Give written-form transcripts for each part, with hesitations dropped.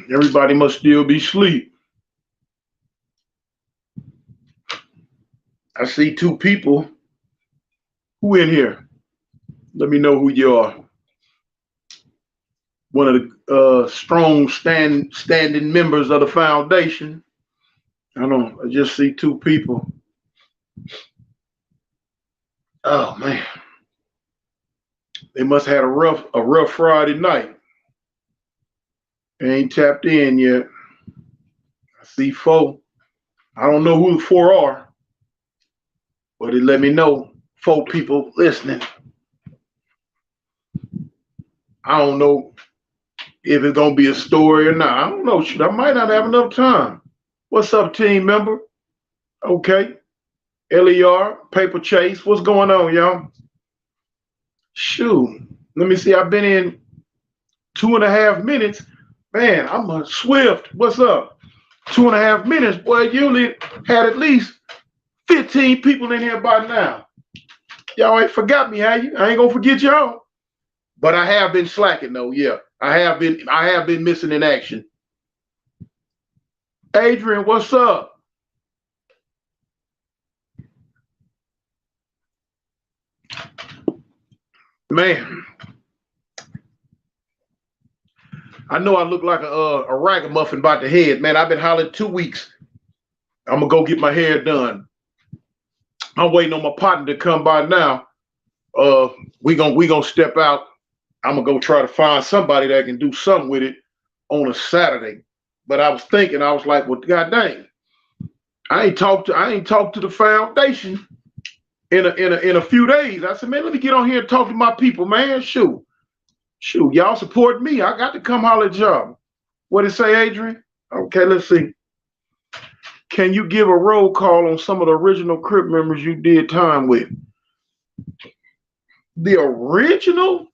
Everybody must still be asleep. I see two people. Who in here? Let me know who you are. One of the strong standing members of the foundation. I just see two people. Oh man. They must have had a rough Friday night. They ain't tapped in yet. I see four. I don't know who the four are, but it let me know four people listening. I don't know if it's gonna be a story or not. I don't know. I might not have enough time. What's up, team member? Okay. LER, Paper Chase. What's going on, y'all? Shoot. Let me see. I've been in 2.5 minutes. Man, I'm a Swift. What's up? 2.5 minutes. Boy, you only had at least 15 people in here by now. Y'all ain't forgot me, have you? I ain't gonna forget y'all. But I have been slacking though, yeah. I have been missing in action. Adrian, what's up? Man, I know I look like a ragamuffin about the head. Man, I've been hollering 2 weeks. I'm gonna go get my hair done. I'm waiting on my partner to come by now. We gonna step out. I'm gonna go try to find somebody that can do something with it on a Saturday. But I was thinking, I was like, well, god dang, I ain't talked to the foundation in a few days. I said, man, let me get on here and talk to my people, man. Shoot, y'all support me. I got to come holler at y'all. What did it say, Adrian? Okay, let's see. Can you give a roll call on some of the original Crip members you did time with? The original?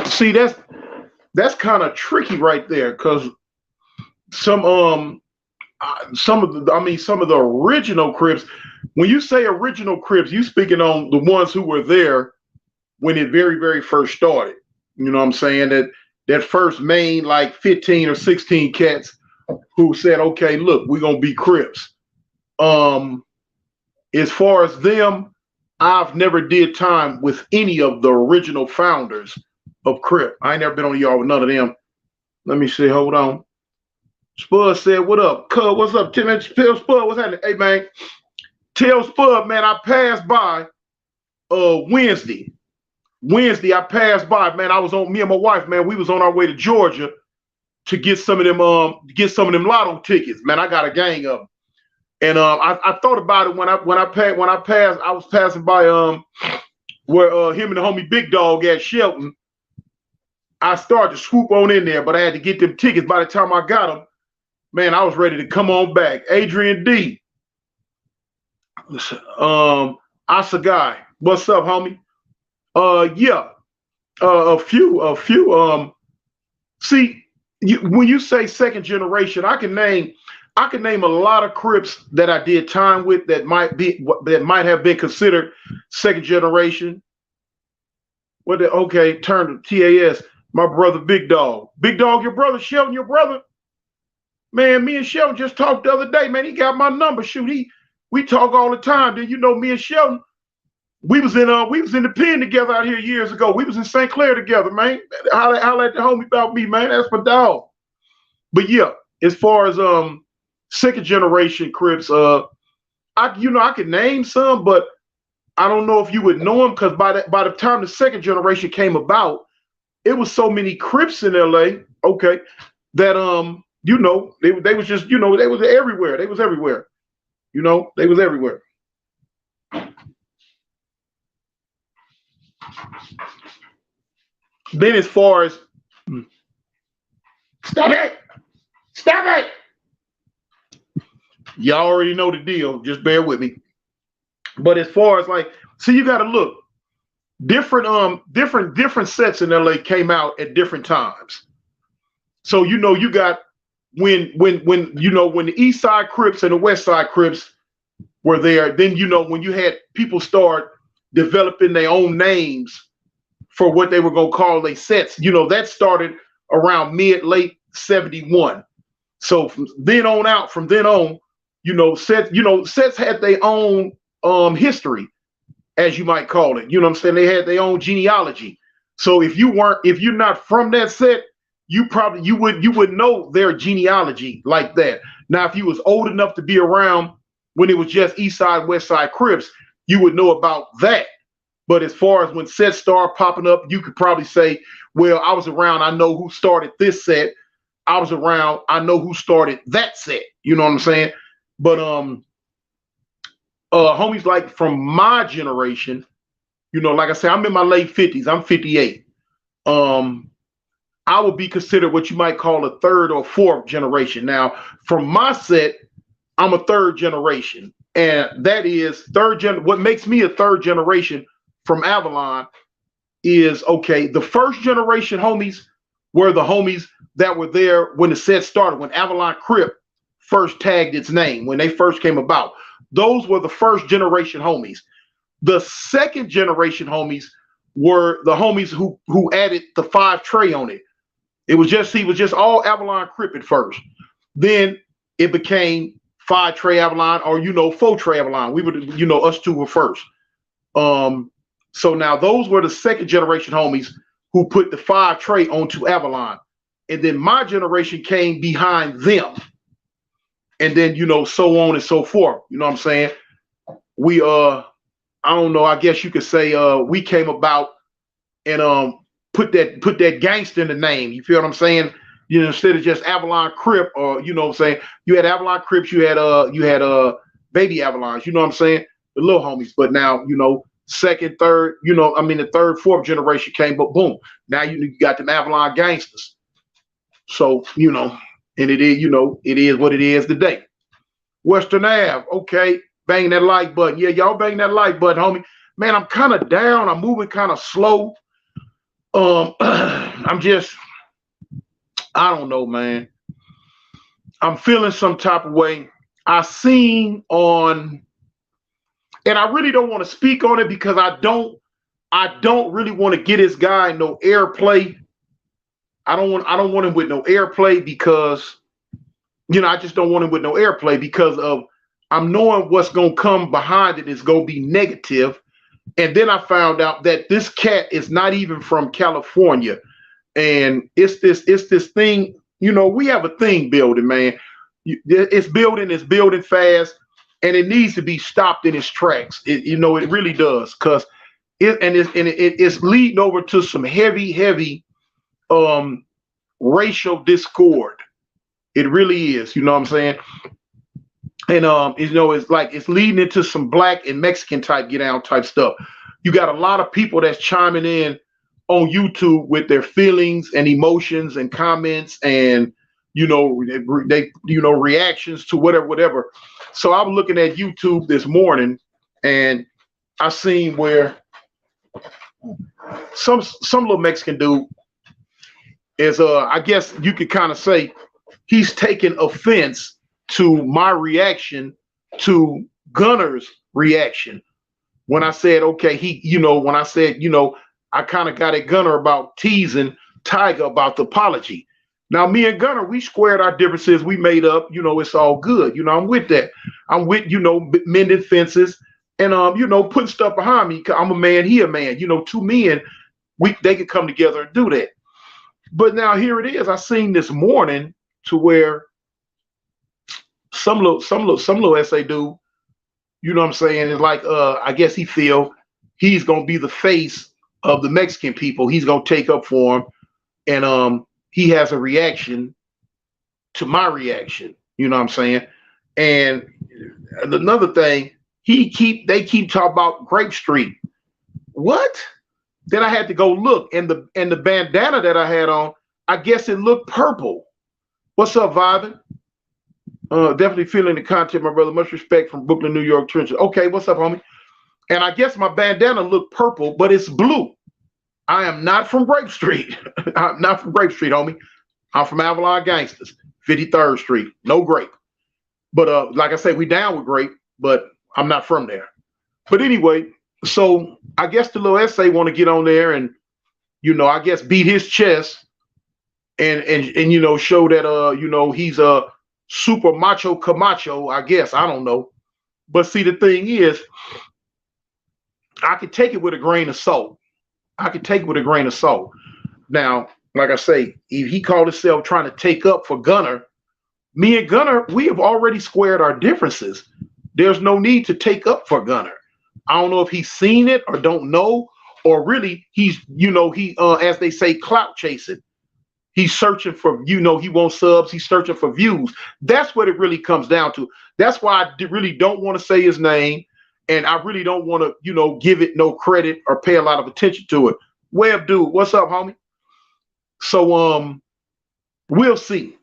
See, that's kind of tricky right there, because some of the original Crips. When you say original Crips, you speaking on the ones who were there when it very, very first started. You know what I'm saying? That first main like 15 or 16 cats who said, okay, look, we're gonna be Crips. As far as them, I've never did time with any of the original founders of Crip. I ain't never been on y'all with none of them. Let me see, hold on. Spud said, what up? Cuz, what's up? Tell Spud, what's happening? Hey man, tell Spud, man, I passed by Wednesday. I passed by, man. I was on, me and my wife, man, we was on our way to Georgia to get some of them lotto tickets. Man, I got a gang of them. And I thought about it when I passed, I was passing by where him and the homie Big Dog at Shelton. I started to swoop on in there, but I had to get them tickets. By the time I got them, man, I was ready to come on back. Adrian D. Asa Guy. What's up, homie? Yeah. A few. See, when you say second generation, I I can name a lot of Crips that I did time with that might have been considered second generation. What the okay, turn to TAS. My brother Big Dog. Big Dog, your brother, Sheldon, your brother. Man, me and Sheldon just talked the other day, man. He got my number. Shoot, we talk all the time. Then you know me and Sheldon, we was in the pen together out here years ago. We was in St. Clair together, man. How at the homie about me, man. That's my dog. But yeah, as far as second generation Crips, I could name some, but I don't know if you would know them because by the time the second generation came about, it was so many Crips in LA, okay, that they was just, they was everywhere. They was everywhere. They was everywhere. Then as far as stop it. Y'all already know the deal. Just bear with me. But as far as you got to look. Different sets in LA came out at different times. So you got when the East Side Crips and the West Side Crips were there. Then when you had people start developing their own names for what they were gonna call their sets. That started around late 71. So from then on, sets had their own history, as you might call it. You know what I'm saying? They had their own genealogy. So if you're not from that set, you would know their genealogy like that. Now, if you was old enough to be around when it was just East Side, West Side Crips, you would know about that. But as far as when sets started popping up, you could probably say, well, I was around, I know who started this set. I was around, I know who started that set. You know what I'm saying? But homies like from my generation, like I said, I'm in my late 50s. I'm 58. I would be considered what you might call a third or fourth generation. Now, from my set, I'm a third generation. And that is what makes me a third generation from Avalon is, okay, the first generation homies were the homies that were there when the set started, when Avalon Crip first tagged its name, when they first came about. Those were the first generation homies. The second generation homies were the homies who added the 5 tray on it. He was just all Avalon Crip at first. Then it became 5 tray Avalon or 4 tray Avalon. We would, us two were first. So now those were the second generation homies who put the 5 tray onto Avalon. And then my generation came behind them. And then, so on and so forth. You know what I'm saying? We I don't know, I guess you could say we came about and put that gangster in the name. You feel what I'm saying? Instead of just Avalon Crip, or you know what I'm saying, you had Avalon Crips, you had baby Avalons, you know what I'm saying? The little homies. But now, second, third, the third, fourth generation came, but boom, now you got them Avalon gangsters. So, and it is, it is what it is today. Western Ave, okay, bang that like button. Yeah, y'all bang that like button, homie. Man, I'm kind of down. I'm moving kind of slow. I don't know, man. I'm feeling some type of way. I seen on, and I really don't want to speak on it because I don't really want to get this guy no airplay. I don't want him with no airplay because, I just don't want him with no airplay because of I'm knowing what's gonna come behind it is gonna be negative. And then I found out that this cat is not even from California. And it's this thing, we have a thing building, man. It's building fast, and it needs to be stopped in its tracks. It really does, because it's leading over to some heavy racial discord. It really is, you know what I'm saying? And it's like it's leading into some black and Mexican type get down type stuff. You got a lot of people that's chiming in on YouTube with their feelings and emotions and comments and reactions to whatever. So I was looking at YouTube this morning and I seen where some little Mexican dude is I guess you could kind of say he's taking offense to my reaction to Gunner's reaction when I said, okay, when I said, I kind of got at Gunner about teasing Tiger about the apology. Now, me and Gunner, we squared our differences. We made up, it's all good. I'm with that. I'm with, mending fences and, putting stuff behind me. I'm a man, he a man, two men, they could come together and do that. But now here it is. I seen this morning to where some little essay dude, you know what I'm saying? It's like, I guess he feel he's going to be the face of the Mexican people. He's going to take up for him. And he has a reaction to my reaction. You know what I'm saying? And another thing, they keep talking about Grape Street. What? Then I had to go look, and the bandana that I had on, I guess it looked purple. What's up, Vibin? Definitely feeling the content, my brother. Much respect from Brooklyn, New York trenches. Okay, what's up, homie? And I guess my bandana looked purple, but it's blue. I am not from Grape Street. I'm not from Grape Street, homie. I'm from Avalon Gangsters, 53rd Street. No grape. But like I said, we down with grape, but I'm not from there. But anyway, so I guess the little essay want to get on there and, I guess beat his chest and show that he's a super macho Camacho, I guess. I don't know. But see, the thing is, I could take it with a grain of salt. Now, like I say, if he called himself trying to take up for Gunner, me and Gunner, we have already squared our differences. There's no need to take up for Gunner. I don't know if he's seen it or don't know, or really he's, as they say, clout chasing. He's searching for, he wants subs. He's searching for views. That's what it really comes down to. That's why I really don't want to say his name. And I really don't want to, give it no credit or pay a lot of attention to it. Web dude, what's up, homie? So, we'll see.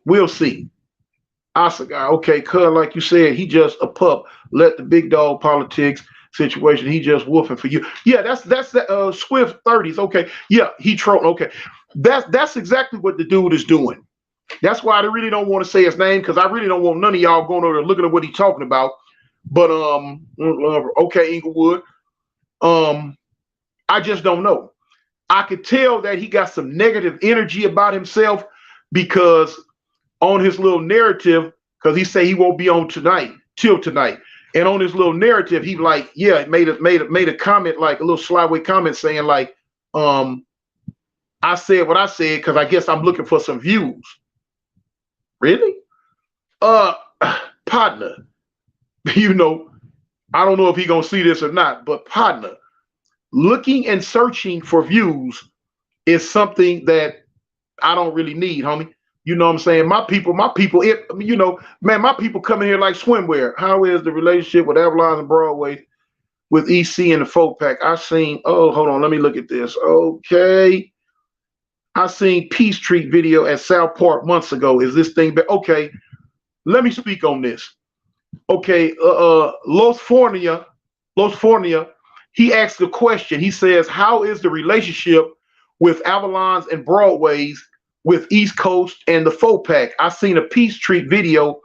Oscar, okay, cuz like you said, he just a pup. Let the big dog politics situation. He just woofing for you. Yeah, that's the Swift 30s. Okay, yeah, he trolling. Okay, that's exactly what the dude is doing. That's why I really don't want to say his name, because I really don't want none of y'all going over there looking at what he's talking about. But okay, Inglewood. I just don't know. I could tell that he got some negative energy about himself because on his little narrative, because he say he won't be on till tonight. And on his little narrative, he like, yeah, made a comment, like a little slyway comment saying like, I said what I said because I guess I'm looking for some views. Really? Partner, I don't know if he gonna see this or not, but partner, looking and searching for views is something that I don't really need, homie. You know what I'm saying? My people, my people come in here like swimwear. How is the relationship with Avalon and Broadway with EC and the folk pack? I seen, hold on, let me look at this. Okay. I seen Peace Treat video at South Park months ago. Is this thing back? Okay. Let me speak on this. Okay. Los Fornia, he asked a question. He says, how is the relationship with Avalon's and Broadway's with East Coast and the folk pack? I seen a Peace Treat video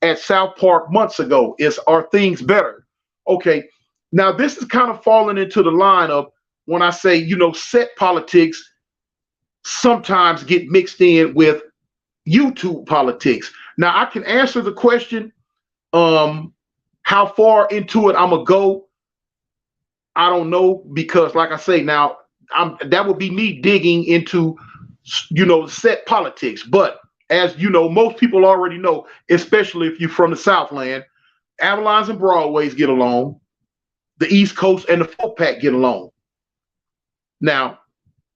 at South Park months ago. Are things better? Okay. Now this is kind of falling into the line of when I say, set politics sometimes get mixed in with YouTube politics. Now I can answer the question, how far into it I'm gonna go, I don't know, because like I say, now that would be me digging into set politics. But as most people already know, especially if you're from the Southland, Avalon's and Broadways get along. The East Coast and the folk pack get along. Now,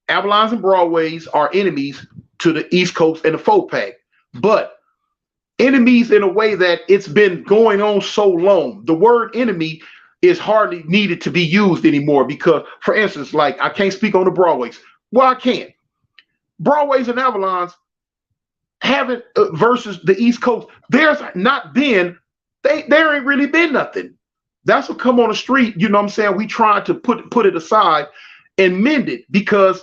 Avalon's and Broadways are enemies to the East Coast and the folk pack, but enemies in a way that it's been going on so long. The word enemy is hardly needed to be used anymore because, for instance, like I can't speak on the Broadways. Well, I can't. Broadways and Avalon's haven't versus the East Coast. There's not been, there ain't really been nothing. That's what come on the street. You know what I'm saying? We trying to put it aside and mend it because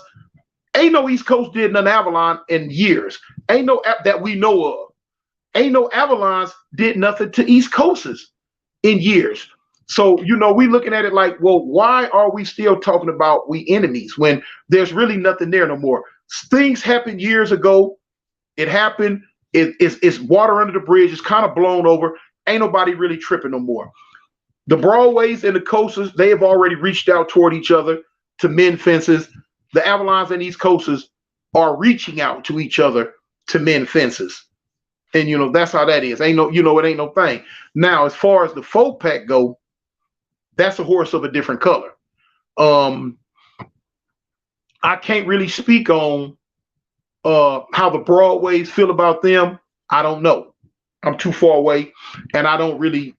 ain't no East Coast did none Avalon in years. Ain't no app that we know of. ain't no Avalons did nothing to East Coasters in years. So, we looking at it like, well, why are we still talking about we enemies when there's really nothing there no more? Things happened years ago. It happened. It's water under the bridge. It's kind of blown over. Ain't nobody really tripping no more. The Broadways and the Coasters, they have already reached out toward each other to mend fences. The Avalons and East Coasters are reaching out to each other to mend fences. And that's how that is. Ain't no, it ain't no thing. Now, as far as the folk pack go, that's a horse of a different color. I can't really speak on how the Broadways feel about them. I don't know. I'm too far away, and I don't really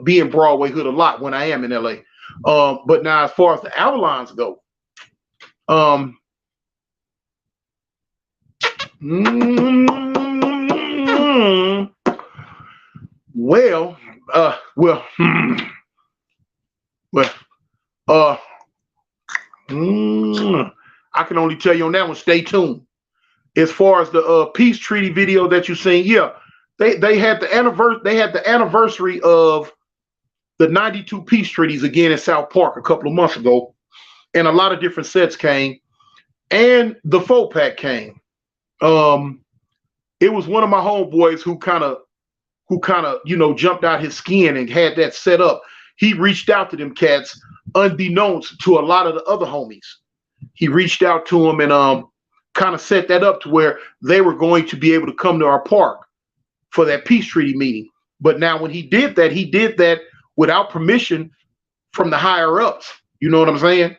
be in Broadway hood a lot when I am in LA. But now, as far as the Avalons go, well, I can only tell you on that one. Stay tuned. As far as the peace treaty video that you seen, yeah, they had the anniversary of the 92 peace treaties again in South Park a couple of months ago, and a lot of different sets came, and the folk pack came. It was one of my homeboys who kind of jumped out his skin and had that set up. He reached out to them cats unbeknownst to a lot of the other homies. He reached out to them and kind of set that up to where they were going to be able to come to our park for that peace treaty meeting. But now when he did that without permission from the higher ups. You know what I'm saying?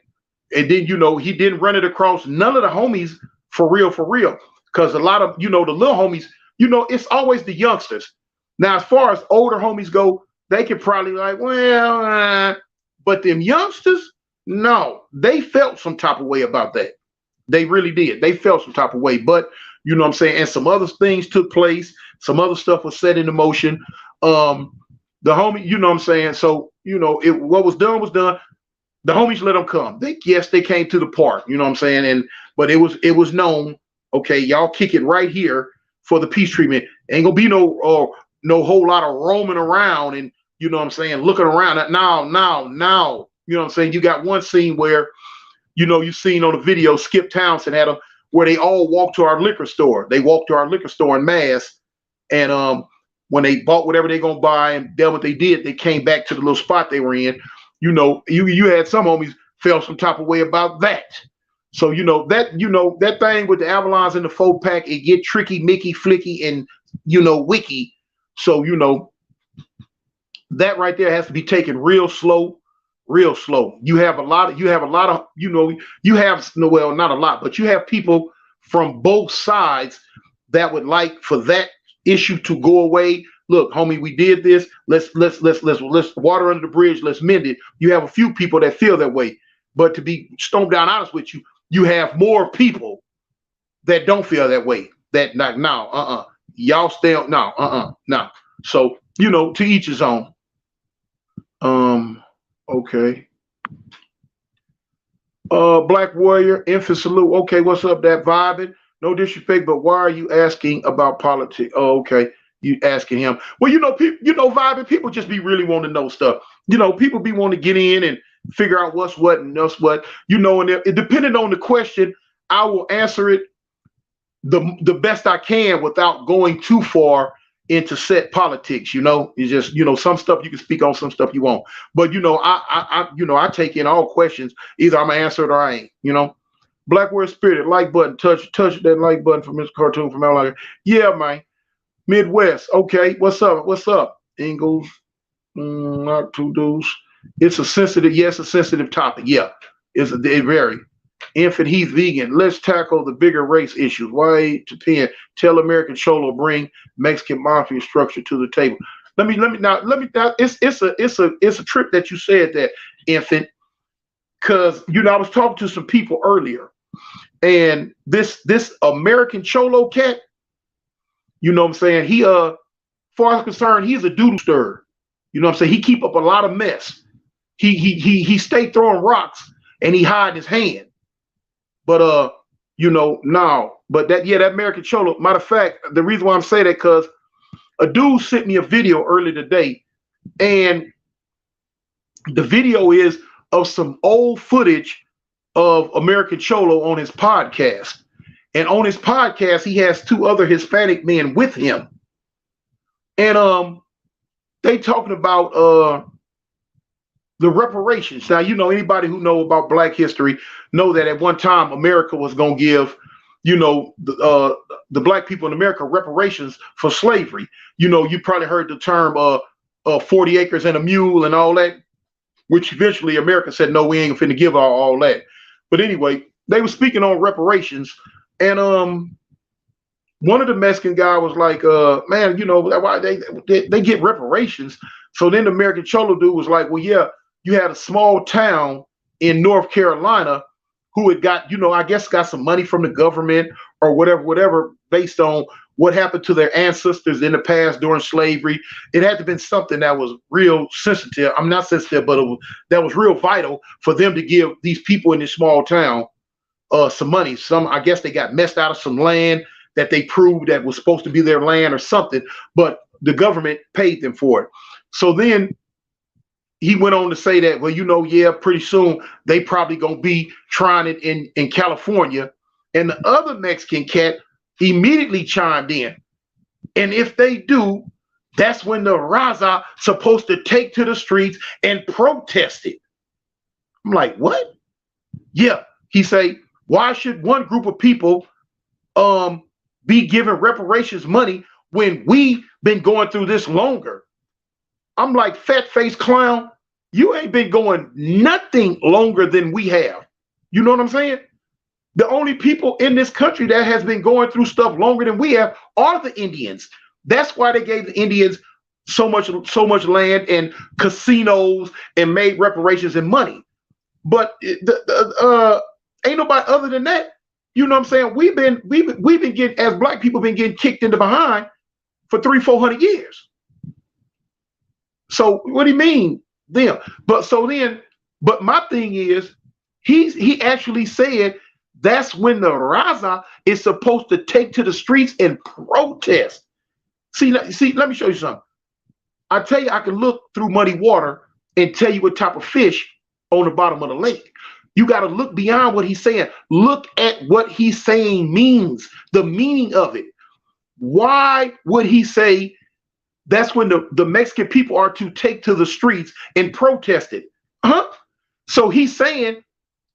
And then, he didn't run it across none of the homies for real. Because a lot of, the little homies, it's always the youngsters. Now, as far as older homies go, they could probably but them youngsters, no, they felt some type of way about that. They really did. They felt some type of way, but you know what I'm saying? And some other things took place. Some other stuff was set into motion. The homie, you know what I'm saying? So, what was done was done. The homies let them come. They came to the park, you know what I'm saying? But it was known, okay, y'all kick it right here for the peace treatment. Ain't gonna be no whole lot of roaming around and, you know what I'm saying, looking around. Now, you know what I'm saying? You got one scene where, you seen on the video, Skip Townsend had them where they all walked to our liquor store. They walked to our liquor store en masse. And when they bought whatever they're going to buy and done what they did, they came back to the little spot they were in. You had some homies felt some type of way about that. So, that thing with the Avalons and the folk pack, it get tricky, Mickey, Flicky, and, Wiki. So, that right there has to be taken real slow. You have a lot of, not a lot, but you have people from both sides that would like for that issue to go away. Look, homie, we did this. Let's water under the bridge. Let's mend it. You have a few people that feel that way, but to be stoned down honest with you, you have more people that don't feel that way. That y'all stay on, no. So, to each his own. Okay. Black Warrior, infant salute. Okay, what's up? That vibing. No disrespect, but why are you asking about politics? Oh, okay. You asking him. Well, vibing, people just be really wanting to know stuff. People be wanting to get in and figure out what's what and what's what. And it depending on the question, I will answer it the best I can without going too far into set politics. It's just, some stuff you can speak on, some stuff you won't. But I take in all questions. Either I'm gonna answer it or I ain't. Black Word Spirit, like button, touch that like button from Mr. Cartoon from LA. Yeah, man. Midwest. Okay, what's up? Ingles, not two dudes. It's a sensitive topic. Yeah, it very. Infant Heath vegan. Let's tackle the bigger race issues. Why Japan? Tell American Cholo bring Mexican mafia structure to the table. Let me. It's a trip that you said that, Infant, because I was talking to some people earlier, and this American Cholo cat, you know what I'm saying? He far as I'm concerned, he's a doodle stirrer. You know what I'm saying? He keep up a lot of mess. He stay throwing rocks and he hide his hand. But no. But that American Cholo, matter of fact, the reason why I'm saying that because A dude sent me a video earlier today, and the video is of some old footage of American Cholo on his podcast. And on his podcast, he has two other Hispanic men with him. And they talking about the reparations. Now, you know, anybody who know about Black history know that at one time America was going to give, you know, the Black people in America reparations for slavery. You know, you probably heard the term 40 acres and a mule and all that, which eventually America said, no, we ain't finna give all that. But anyway, they were speaking on reparations, and one of the Mexican guy was like, man, you know, why they get reparations. So then the American Cholo dude was like, well, yeah, you had a small town in North Carolina who had got, you know, I guess got some money from the government or whatever, based on what happened to their ancestors in the past during slavery. It had to have been something that was real sensitive. I'm not sensitive, but that was real vital for them to give these people in this small town some money. I guess they got messed out of some land that they proved that was supposed to be their land or something, but the government paid them for it. So then he went on to say that, well, you know, yeah, pretty soon they probably gonna be trying it in California. And the other Mexican cat immediately chimed in. And if they do, that's when the Raza supposed to take to the streets and protest it. I'm like, what? Yeah, he say, why should one group of people be given reparations money when we've been going through this longer? I'm like, fat face clown, you ain't been going nothing longer than we have. You know what I'm saying? The only people in this country that has been going through stuff longer than we have are the Indians. That's why they gave the Indians so much land and casinos and made reparations and money. But ain't nobody other than that. You know what I'm saying? We've been getting, as Black people, been getting kicked in the behind for 300-400 years. So what do you mean them? But my thing is, he actually said that's when the Raza is supposed to take to the streets and protest. See, let me show you something. I tell you, I can look through muddy water and tell you what type of fish on the bottom of the lake. You got to look beyond what he's saying. Look at what he's saying means, the meaning of it. Why would he say that's when the Mexican people are to take to the streets and protest it? So he's saying,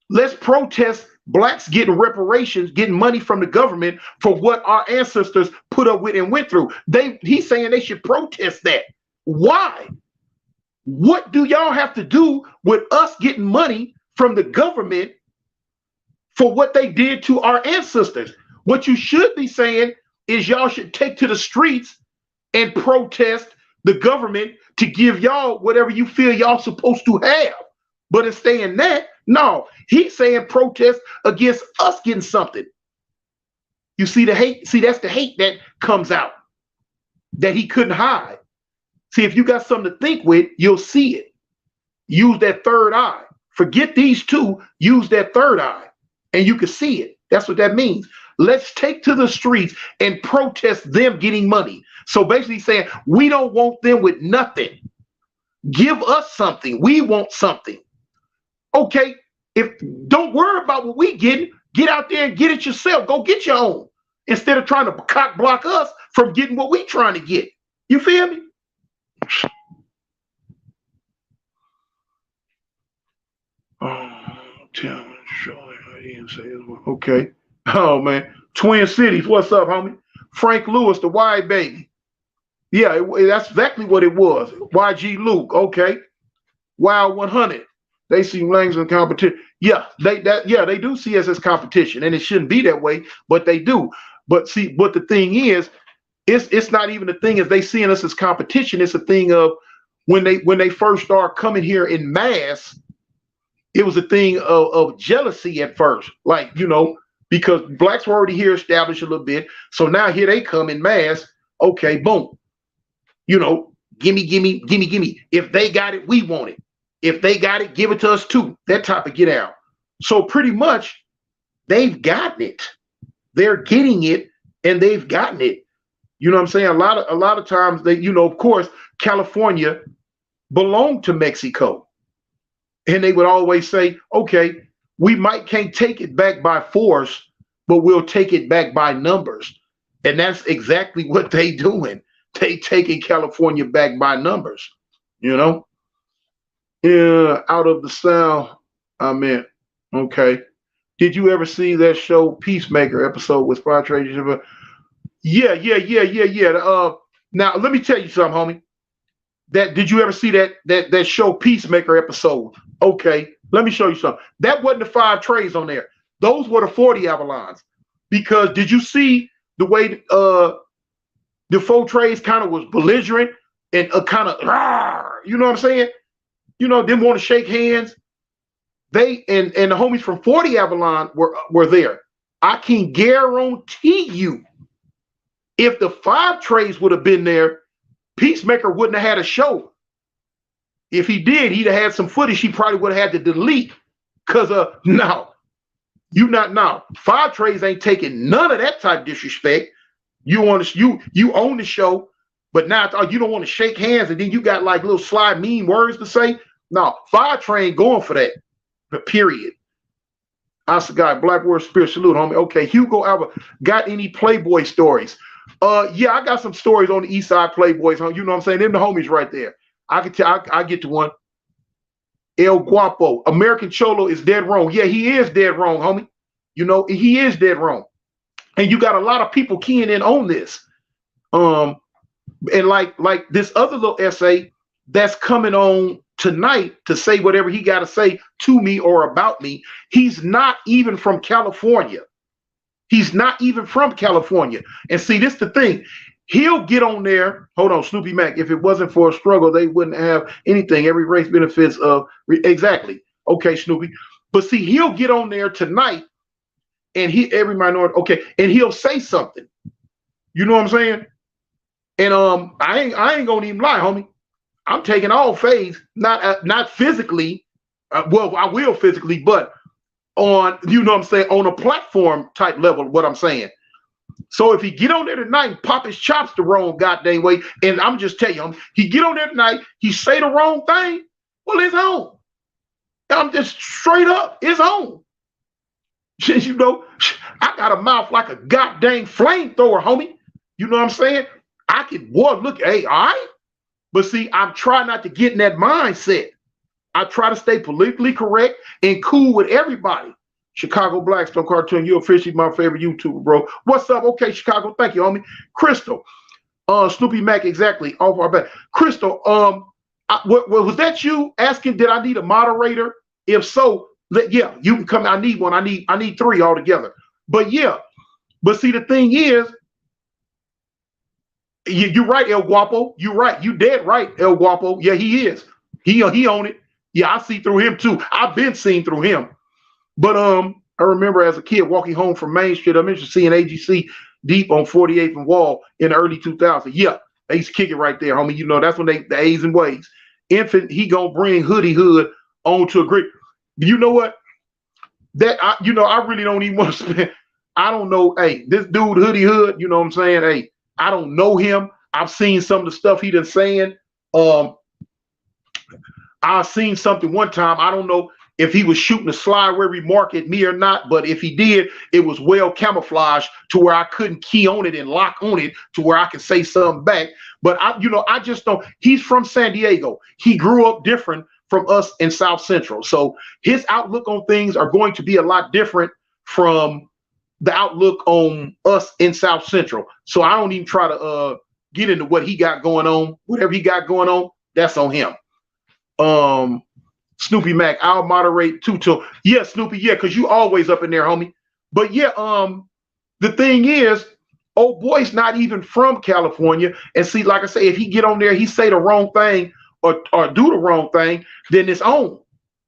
let's protest Blacks getting reparations, getting money from the government for what our ancestors put up with and went through. He's saying they should protest that. Why? What do y'all have to do with us getting money from the government for what they did to our ancestors? What you should be saying is y'all should take to the streets and protest the government to give y'all whatever you feel y'all supposed to have. But instead of that, no, he's saying protest against us getting something. You see the hate? See, that's the hate that comes out that he couldn't hide. See, if you got something to think with, you'll see it. Use that third eye. Forget these two, use that third eye, and you can see it. That's what that means. Let's take to the streets and protest them getting money. So basically saying, we don't want them with nothing. Give us something. We want something. Okay, don't worry about what we getting. Get out there and get it yourself. Go get your own instead of trying to cock block us from getting what we trying to get. You feel me? Okay. Oh man, Twin Cities. What's up, homie? Frank Lewis, the wide baby. Yeah, that's exactly what it was. YG Luke. Okay. Wild 100. They see Langs in competition. Yeah, they do see us as competition, and it shouldn't be that way, but they do. But see, what the thing is, it's not even the thing as they seeing us as competition. It's a thing of when they first start coming here in mass, it was a thing of jealousy at first, like, you know, because Blacks were already here established a little bit. So now here they come in mass. Okay, boom. You know, gimme. If they got it, we want it. If they got it, give it to us too. That type of get out. So pretty much they've gotten it. They're getting it and they've gotten it. You know what I'm saying? A lot of times they, of course, California belonged to Mexico. And they would always say, okay, we might can't take it back by force, but we'll take it back by numbers. And that's exactly what they doing. They taking California back by numbers, you know? Yeah, out of the South. I mean, okay. Did you ever see that show Peacemaker episode with Reparations? Yeah. Now let me tell you something, homie. That did you ever see that show Peacemaker episode? Okay, let me show you something. That wasn't the 5 trays on there. Those were the 40 Avalons. Because did you see the way the 4 trays kind of was belligerent and kind of, you know what I'm saying? Didn't want to shake hands. They and the homies from 40 Avalon were there. I can guarantee you, if the 5 trays would have been there, Peacemaker wouldn't have had a show. If he did, he'd have had some footage he probably would have had to delete. Cause no, you not now. 5 trays ain't taking none of that type of disrespect. You own the show, but now you don't want to shake hands, and then you got like little sly mean words to say. No, 5 tray ain't going for that. But period. Oscar guy, Black Word Spirit, salute, homie. Okay, Hugo Alba, got any Playboy stories? Yeah, I got some stories on the East Side Playboys. You know what I'm saying? Them the homies right there. I can tell. I get to one. El Guapo, American Cholo is dead wrong. Yeah, he is dead wrong, homie. He is dead wrong. And you got a lot of people keying in on this. And like this other little essay that's coming on tonight to say whatever he got to say to me or about me. He's not even from California. He's not even from California. And see, this the thing. He'll get on there. Hold on, Snoopy Mac. If it wasn't for a struggle, they wouldn't have anything. Every race benefits of exactly. Okay, Snoopy. But see, he'll get on there tonight, and every minority. Okay, and he'll say something. You know what I'm saying? And I ain't gonna even lie, homie. I'm taking all phase, not physically. Well, I will physically, but on, you know what I'm saying, on a platform type level, what I'm saying. So if he get on there tonight and pop his chops the wrong goddamn way, and I'm just telling you, he get on there tonight, he say the wrong thing, well, it's on. I'm just straight up, it's on. I got a mouth like a goddamn flamethrower, homie. You know what I'm saying? I can, boy, look, hey, all right. But see, I'm trying not to get in that mindset. I try to stay politically correct and cool with everybody. Chicago Blackstone Cartoon, you're officially my favorite YouTuber, bro. What's up? Okay, Chicago, thank you, homie. Crystal, Snoopy Mac, exactly, off our back. Crystal, was that you asking, did I need a moderator? If so, yeah, you can come. I need one. I need 3 altogether. But yeah, but see, the thing is, you're right, El Guapo. You're right. You dead right, El Guapo. Yeah, he is. He own it. Yeah, I see through him too. I've been seen through him. But I remember as a kid walking home from Main Street, I'm interested seeing AGC deep on 48th and Wall in the early 2000s. Yeah, they used to kick it right there, homie. That's when the A's and ways. Infant, he gonna bring Hoodie Hood onto a great. You know what? That I really don't even want to spend. I don't know. Hey, this dude Hoodie Hood, you know what I'm saying? Hey, I don't know him. I've seen some of the stuff he done saying. I've seen something one time. I don't know if he was shooting a slide where he marked at me or not, but if he did, it was well camouflaged to where I couldn't key on it and lock on it to where I could say something back. But I just don't. He's from San Diego. He grew up different from us in South Central. So his outlook on things are going to be a lot different from the outlook on us in South Central. So I don't even try to get into what he got going on. Whatever he got going on, that's on him. Snoopy Mac, I'll moderate too till yeah, Snoopy, yeah, because you always up in there, homie. But yeah, the thing is, old boy's not even from California. And see, like I say, if he get on there, he say the wrong thing or do the wrong thing, then it's on.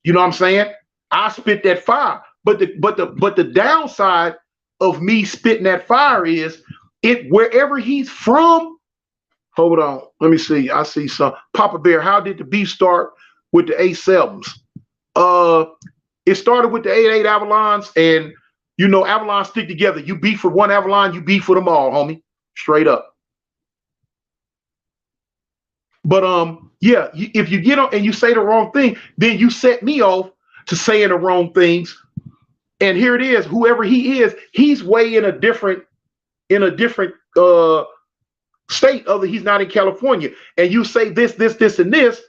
You know what I'm saying? I spit that fire. But the downside of me spitting that fire is wherever he's from. Hold on, let me see. I see some. Papa Bear, how did the beef start with the A7s? It started with the 88 Avalons, and Avalons stick together. You beef for one Avalon, you beef for them all, homie. Straight up. But yeah, if you get on and you say the wrong thing, then you set me off to saying the wrong things. And here it is, whoever he is, he's way in a different state other he's not in California. And you say this, and this,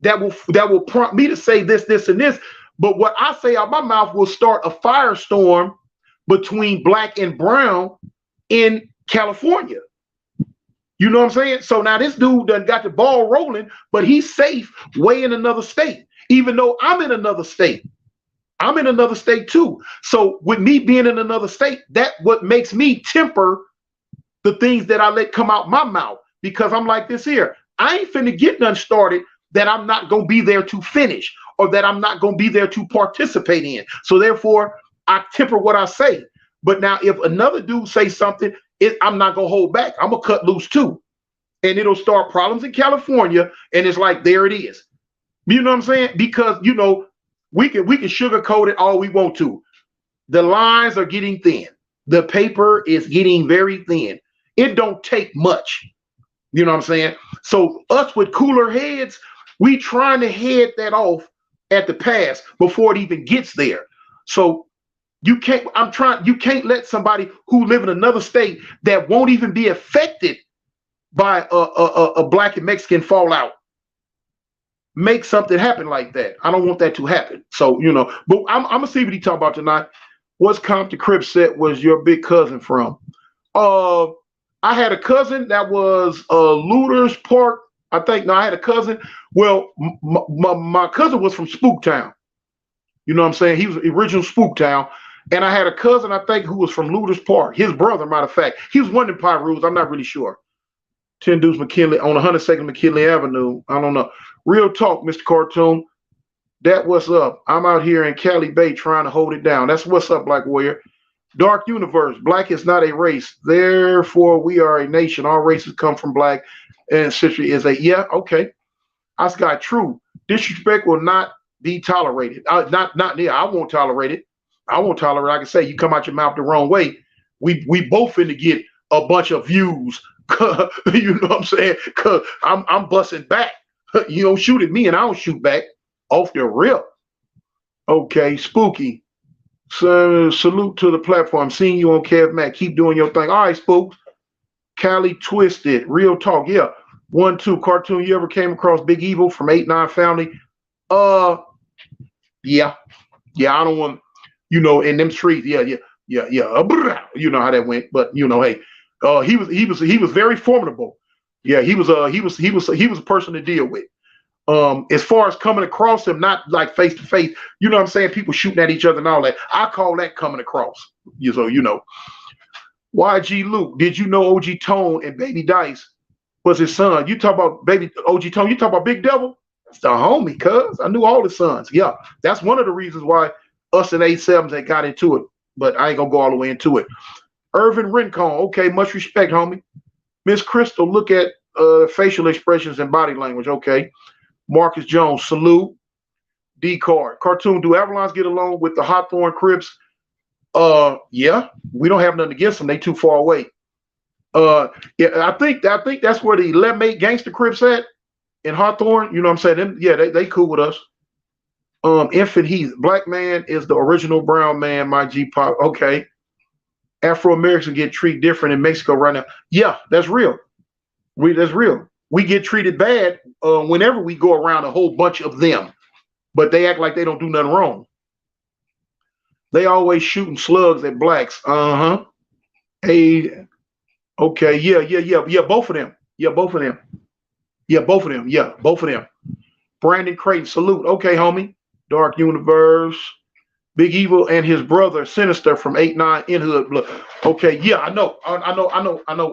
that will prompt me to say this, and this. But what I say out my mouth will start a firestorm between black and brown in California. You know what I'm saying? So now this dude done got the ball rolling, but he's safe way in another state, even though I'm in another state. I'm in another state too. So with me being in another state, that what makes me temper the things that I let come out my mouth, because I'm like this here. I ain't finna get none started that I'm not gonna be there to finish, or that I'm not gonna be there to participate in. So therefore, I temper what I say. But now, if another dude say something, I'm not gonna hold back. I'm gonna cut loose too, and it'll start problems in California. And it's like, there it is. You know what I'm saying? Because we can sugarcoat it all we want to. The lines are getting thin. The paper is getting very thin. It don't take much. You know what I'm saying? So us with cooler heads, we trying to head that off at the pass before it even gets there. So you can't let somebody who live in another state that won't even be affected by a black and Mexican fallout make something happen like that. I don't want that to happen. So, but I'm gonna see what he talk about tonight. What's Compton Crip set was your big cousin from? Uh, I had a cousin that was Looters Park. I think. No, I had a cousin. Well, my cousin was from Spooktown. You know what I'm saying? He was original Spooktown. And I had a cousin, I think, who was from Looters Park. His brother, matter of fact. He was one in Pyrus. I'm not really sure. 10 Deuce McKinley on 102nd McKinley Avenue. I don't know. Real talk, Mr. Cartoon. That what's up. I'm out here in Cali Bay trying to hold it down. That's what's up, Black Warrior. Dark Universe. Black is not a race. Therefore, we are a nation. All races come from black. And Citrus is a, yeah, okay. I got true. Disrespect will not be tolerated. Yeah, I won't tolerate it. I won't tolerate it. I can say you come out your mouth the wrong way. We both finna get a bunch of views. You know what I'm saying? Cause I'm busting back. You don't shoot at me and I don't shoot back off the rip. Okay, spooky. So salute to the platform. Seeing you on Kev Mac. Keep doing your thing. All right, spooks. Cali Twisted. Real talk. Yeah. 1-2 cartoon. You ever came across Big Evil from 8-9 Family? Uh yeah. Yeah, I don't want in them streets. Yeah. You know how that went. But hey, he was very formidable. Yeah, he was a person to deal with. As far as coming across him, not like face to face, you know what I'm saying? People shooting at each other and all that. I call that coming across. YG Luke, did you know OG Tone and Baby Dice was his son? You talk about baby OG Tone, you talk about Big Devil? That's the homie, cuz. I knew all his sons. Yeah. That's one of the reasons why us and A7s that got into it. But I ain't gonna go all the way into it. Irvin Rincon, okay, much respect, homie. Miss Crystal, look at facial expressions and body language. Okay. Marcus Jones, salute. D card. Cartoon, do Avalons get along with the Hawthorne Crips? Yeah, we don't have nothing against them. They too far away. Yeah, I think that's where the 11-8 gangster Crips at in Hawthorne. You know what I'm saying? Yeah, they cool with us. Infant Heath, black man is the original brown man. My G pop. Okay. Afro Americans get treated different in Mexico right now. Yeah, that's real. That's real. We get treated bad whenever we go around a whole bunch of them, but they act like they don't do nothing wrong. They always shooting slugs at blacks. Uh-huh. Hey, okay, yeah, both of them. Yeah, both of them. Yeah, both of them. Yeah, both of them. Brandon Creighton, salute. Okay, homie. Dark Universe. Big Evil and his brother Sinister from 8-9 in Hood. Look, okay, yeah, I know.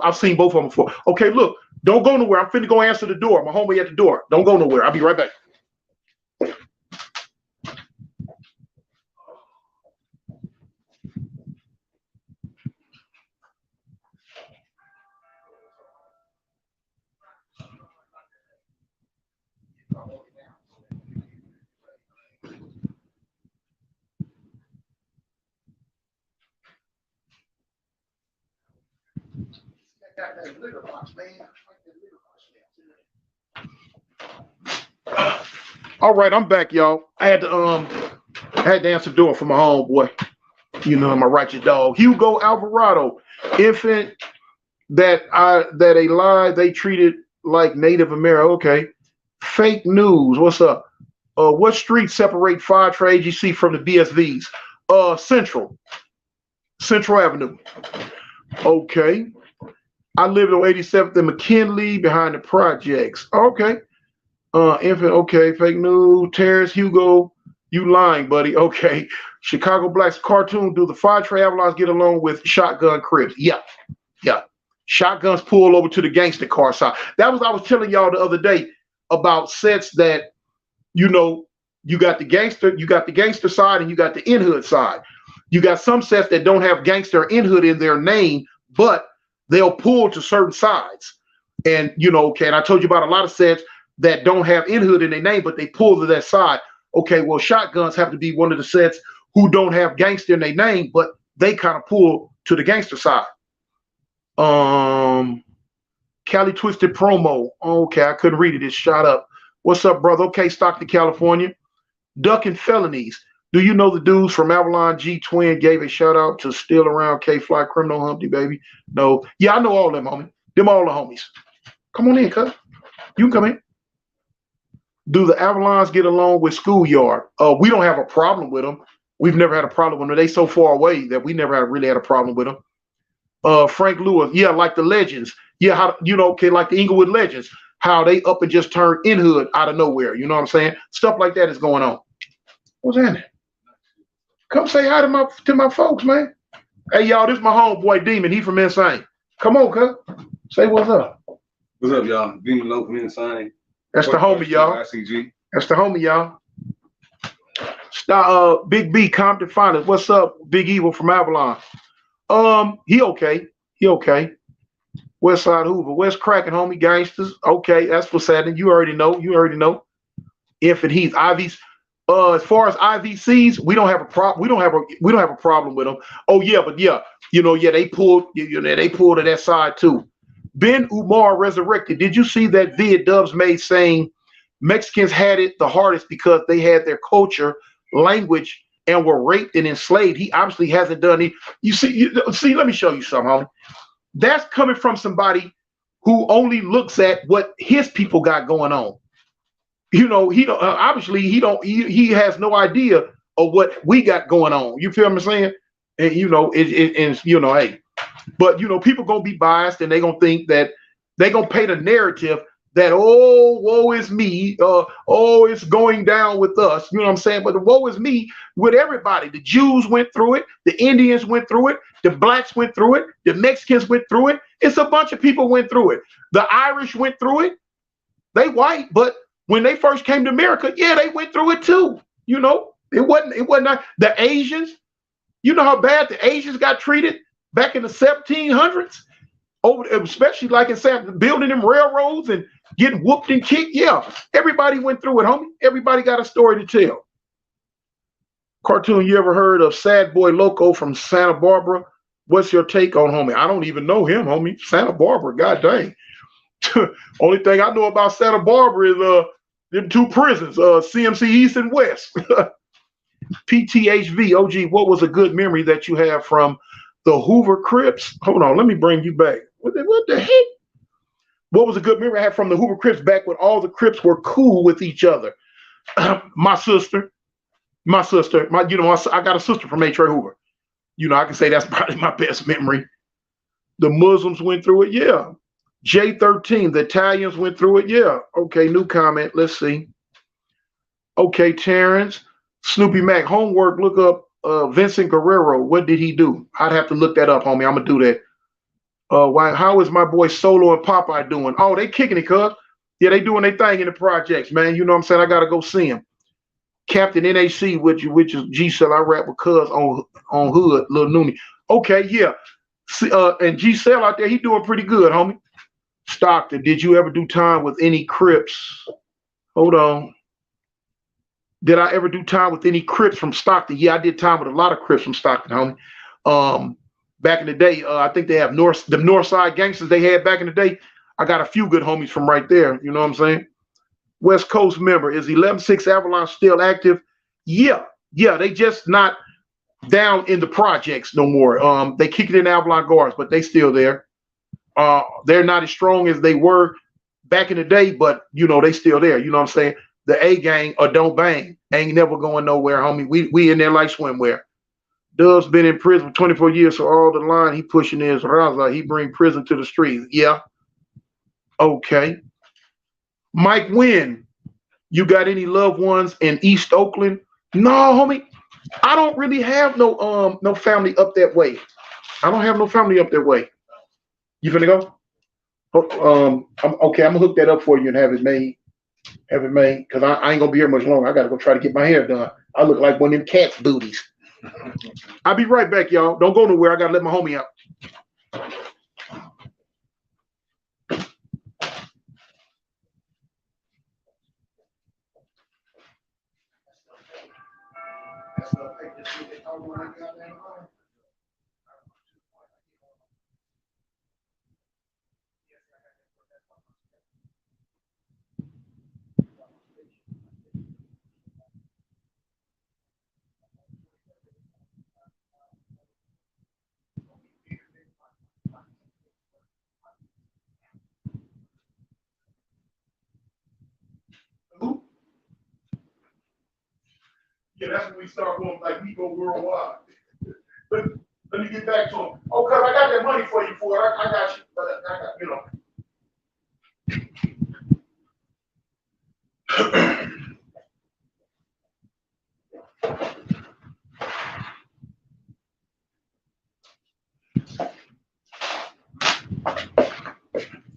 I've seen both of them before. Okay, look, don't go nowhere. I'm finna go answer the door. My homie at the door. Don't go nowhere. I'll be right back. Got that litter box, man. All right, I'm back, y'all. I had to answer the door for my homeboy. You know, my righteous dog, Hugo Alvarado, infant that they lied, they treated like Native American. Okay, fake news. What's up? What streets separate Fatra AGC from the BSVs? Central Avenue. Okay. I lived on 87th and McKinley behind the projects. Okay. Infant, okay, fake news. Terrence Hugo, you lying, buddy. Okay. Chicago Blacks cartoon. Do the Fatra Avalons get along with shotgun Crips? Yeah. Yeah. Shotguns pull over to the gangster car side. That was I was telling y'all the other day about sets that, you know, you got the gangster side and you got the in-hood side. You got some sets that don't have gangster or in-hood in their name, but they'll pull to certain sides. And, you know, okay, and I told you about a lot of sets that don't have in-hood in their name, but they pull to that side. Okay, well, shotguns have to be one of the sets who don't have gangster in their name, but they kind of pull to the gangster side. Cali Twisted promo. Okay, I couldn't read it. It's shot up. What's up, brother? Okay, Stockton, California. Ducking felonies. Do you know the dudes from Avalon G Twin gave a shout out to Still Around K Fly Criminal Humpty Baby? No. Yeah, I know all them, homie. Them all the homies. Come on in, cuz. You can come in. Do the Avalons get along with Schoolyard? We don't have a problem with them. We've never had a problem with them. They so far away that we never really had a problem with them. Frank Lewis, yeah, like the Legends. Yeah, how, you know, okay, like the Inglewood Legends, how they up and just turn in hood out of nowhere. You know what I'm saying? Stuff like that is going on. What's that? Come say hi to my folks, man. Hey, y'all, this is my homeboy Demon. He from Insane. Come on, cuz. Say what's up. What's up, y'all? Demon Low from Insane. That's the homie, y'all. ICG. That's the homie, y'all. Big B, Compton Finest. What's up, Big Evil from Avalon? He okay. He okay. West Side Hoover. West cracking, homie. Gangsters. Okay, that's for Saturday. You already know. You already know. Infant Heath. IVs. As far as IVCs, we don't have a problem. We don't have a problem with them. Oh yeah, but yeah, you know, yeah, they pulled. You know, they pulled to that side too. Ben Umar resurrected. Did you see that vid Dubs made saying Mexicans had it the hardest because they had their culture, language, and were raped and enslaved? He obviously hasn't done it. You see, let me show you something, homie. That's coming from somebody who only looks at what his people got going on. You know, he don't obviously he has no idea of what we got going on. You feel what I'm saying? And you know, and you know, hey, but you know, people gonna be biased and they gonna think that they gonna paint a narrative that, oh, woe is me, oh, it's going down with us. You know what I'm saying? But the woe is me with everybody. The Jews went through it, the Indians went through it, the blacks went through it, the Mexicans went through it. It's a bunch of people went through it. The Irish went through it. They white, but when they first came to America, yeah, they went through it too. You know, it wasn't the Asians. You know how bad the Asians got treated back in the 1700s, over, especially like in San, building them railroads and getting whooped and kicked. Yeah, everybody went through it, homie. Everybody got a story to tell. Cartoon, you ever heard of Sad Boy Loco from Santa Barbara? What's your take on, homie? I don't even know him, homie. Santa Barbara, god dang. Only thing I know about Santa Barbara is them two prisons, CMC East and West. PTHV, OG, what was a good memory that you have from the Hoover Crips? Hold on, let me bring you back. What the heck? What was a good memory I had from the Hoover Crips back when all the Crips were cool with each other? My sister, you know, I got a sister from H. Ray Hoover. You know, I can say that's probably my best memory. The Muslims went through it, yeah. J13, the Italians went through it, yeah. Okay, new comment. Let's see. Okay, Terrence, Snoopy Mac, homework. Look up Vincent Guerrero. What did he do? I'd have to look that up, homie. I'm gonna do that. How is my boy Solo and Popeye doing? Oh, they kicking it, cuz. Yeah, they doing their thing in the projects, man. You know what I'm saying? I gotta go see him. Captain NAC, which is G-Cell. I rap with cuz on Hood, Lil Noonie. Okay, yeah. And G-Cell out there, he doing pretty good, homie. Stockton, did you ever do time with any Crips? Hold on. Did I ever do time with any Crips from Stockton? Yeah, I did time with a lot of Crips from Stockton, homie. Back in the day, I think they have the North Side gangsters they had back in the day. I got a few good homies from right there. You know what I'm saying? West Coast member. Is 11-6 Avalanche still active? Yeah, yeah. They just not down in the projects no more. They kick it in Avalon Gardens, but they still there. They're not as strong as they were back in the day, but you know they still there. You know what I'm saying? The A gang or don't bang ain't never going nowhere, homie. We in there like swimwear. Dove's been in prison for 24 years, so all the line he pushing is Raza. He bring prison to the streets. Yeah. Okay. Mike Wynn, you got any loved ones in East Oakland? No, homie. I don't really have no family up that way. I don't have no family up that way. You finna go? Okay, I'm gonna hook that up for you and have it made. Have it made, because I ain't gonna be here much longer. I gotta go try to get my hair done. I look like one of them cat's booties. I'll be right back, y'all. Don't go nowhere. I gotta let my homie out. Yeah, that's when we start going like we go worldwide. Let me get back to him. Oh, cuz I got that money for you for it. I got you. But I got, you know.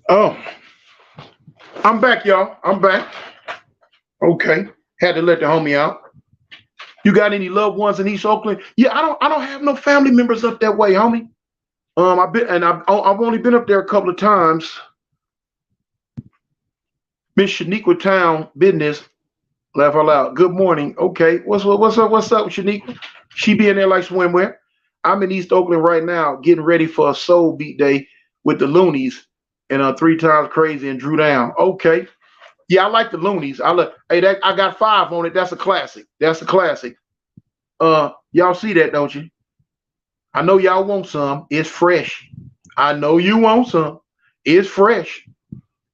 Oh, I'm back, y'all. I'm back. Okay. Had to let the homie out. You got any loved ones in East Oakland? Yeah, I don't have no family members up that way, homie. I've only been up there a couple of times. Miss Shaniqua Town business. Laugh out loud. Good morning. Okay. What's up? What's up with Shaniqua? She be in there like swimwear. I'm in East Oakland right now, getting ready for a soul beat day with the Loonies and 3 Times Crazy and Drew Down. Okay. Yeah, I like the Loonies. I got 5 on it. That's a classic. That's a classic. Y'all see that, don't you? I know y'all want some. It's fresh. I know you want some. It's fresh.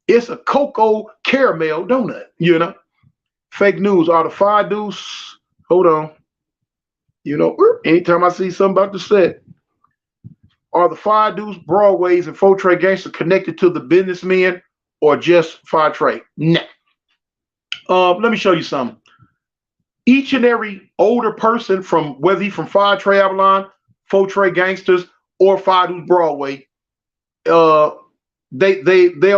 It's a cocoa caramel donut, you know. Fake news. Are the 5 Deuce? Hold on. You know, anytime I see something about the set, are the 5 Deuce, Broadways, and 4 Trey Gangster connected to the businessmen or just 5 Trey? Nah. Let me show you something. Each and every older person, from whether he's from 5 Trey Avalon, 4 Trey Gangsters, or 5 Deuce Broadway, they'll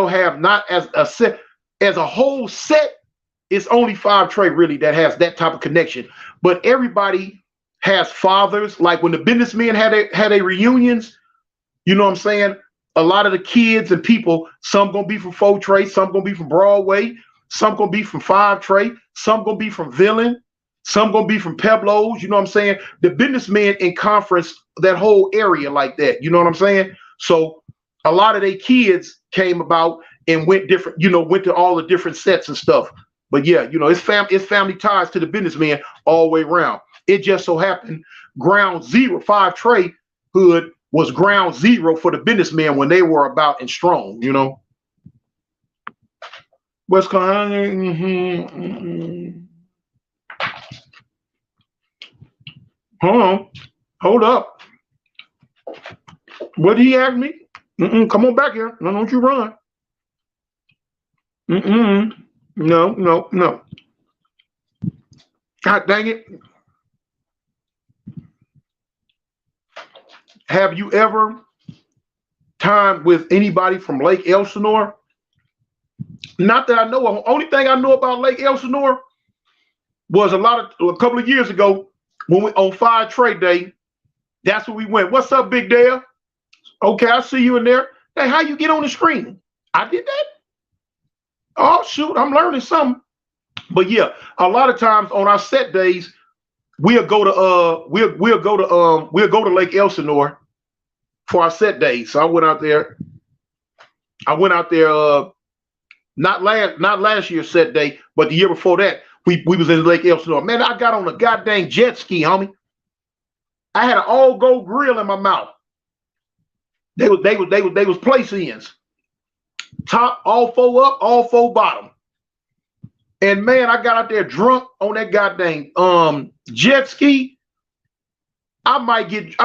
have not as a set as a whole set. It's only 5 Trey really that has that type of connection. But everybody has fathers. Like when the businessmen had a reunions, you know what I'm saying? A lot of the kids and people, some gonna be from 4 Trey, some gonna be from Broadway, some gonna be from 5 Trey, some gonna be from Villain, some gonna be from Pueblos. You know what I'm saying? The businessmen in conference, that whole area like that. You know what I'm saying? So a lot of their kids came about and went different, went to all the different sets and stuff. But yeah, it's family ties to the businessmen all the way around. It just so happened ground zero, 5 Trey hood was ground zero for the businessmen when they were about and strong, What's going on? Hold on. Hold up. What did he ask me? Come on back here. No, don't you run. No. God dang it. Have you ever timed with anybody from Lake Elsinore? Not that I know of. Only thing I know about Lake Elsinore was a couple of years ago when we on 5 Trade Day. That's where we went. What's up, Big Dale? Okay, I see you in there. Hey, how you get on the screen? I did that. Oh shoot, I'm learning something. But yeah, a lot of times on our set days, we'll go to Lake Elsinore for our set days. So I went out there Not last year's set day, but the year before that, we was in Lake Elsinore. Man, I got on a goddamn jet ski, homie. I had an all gold grill in my mouth. They was place ins. Top, all four up, all four bottom. And man, I got out there drunk on that goddamn jet ski. I might get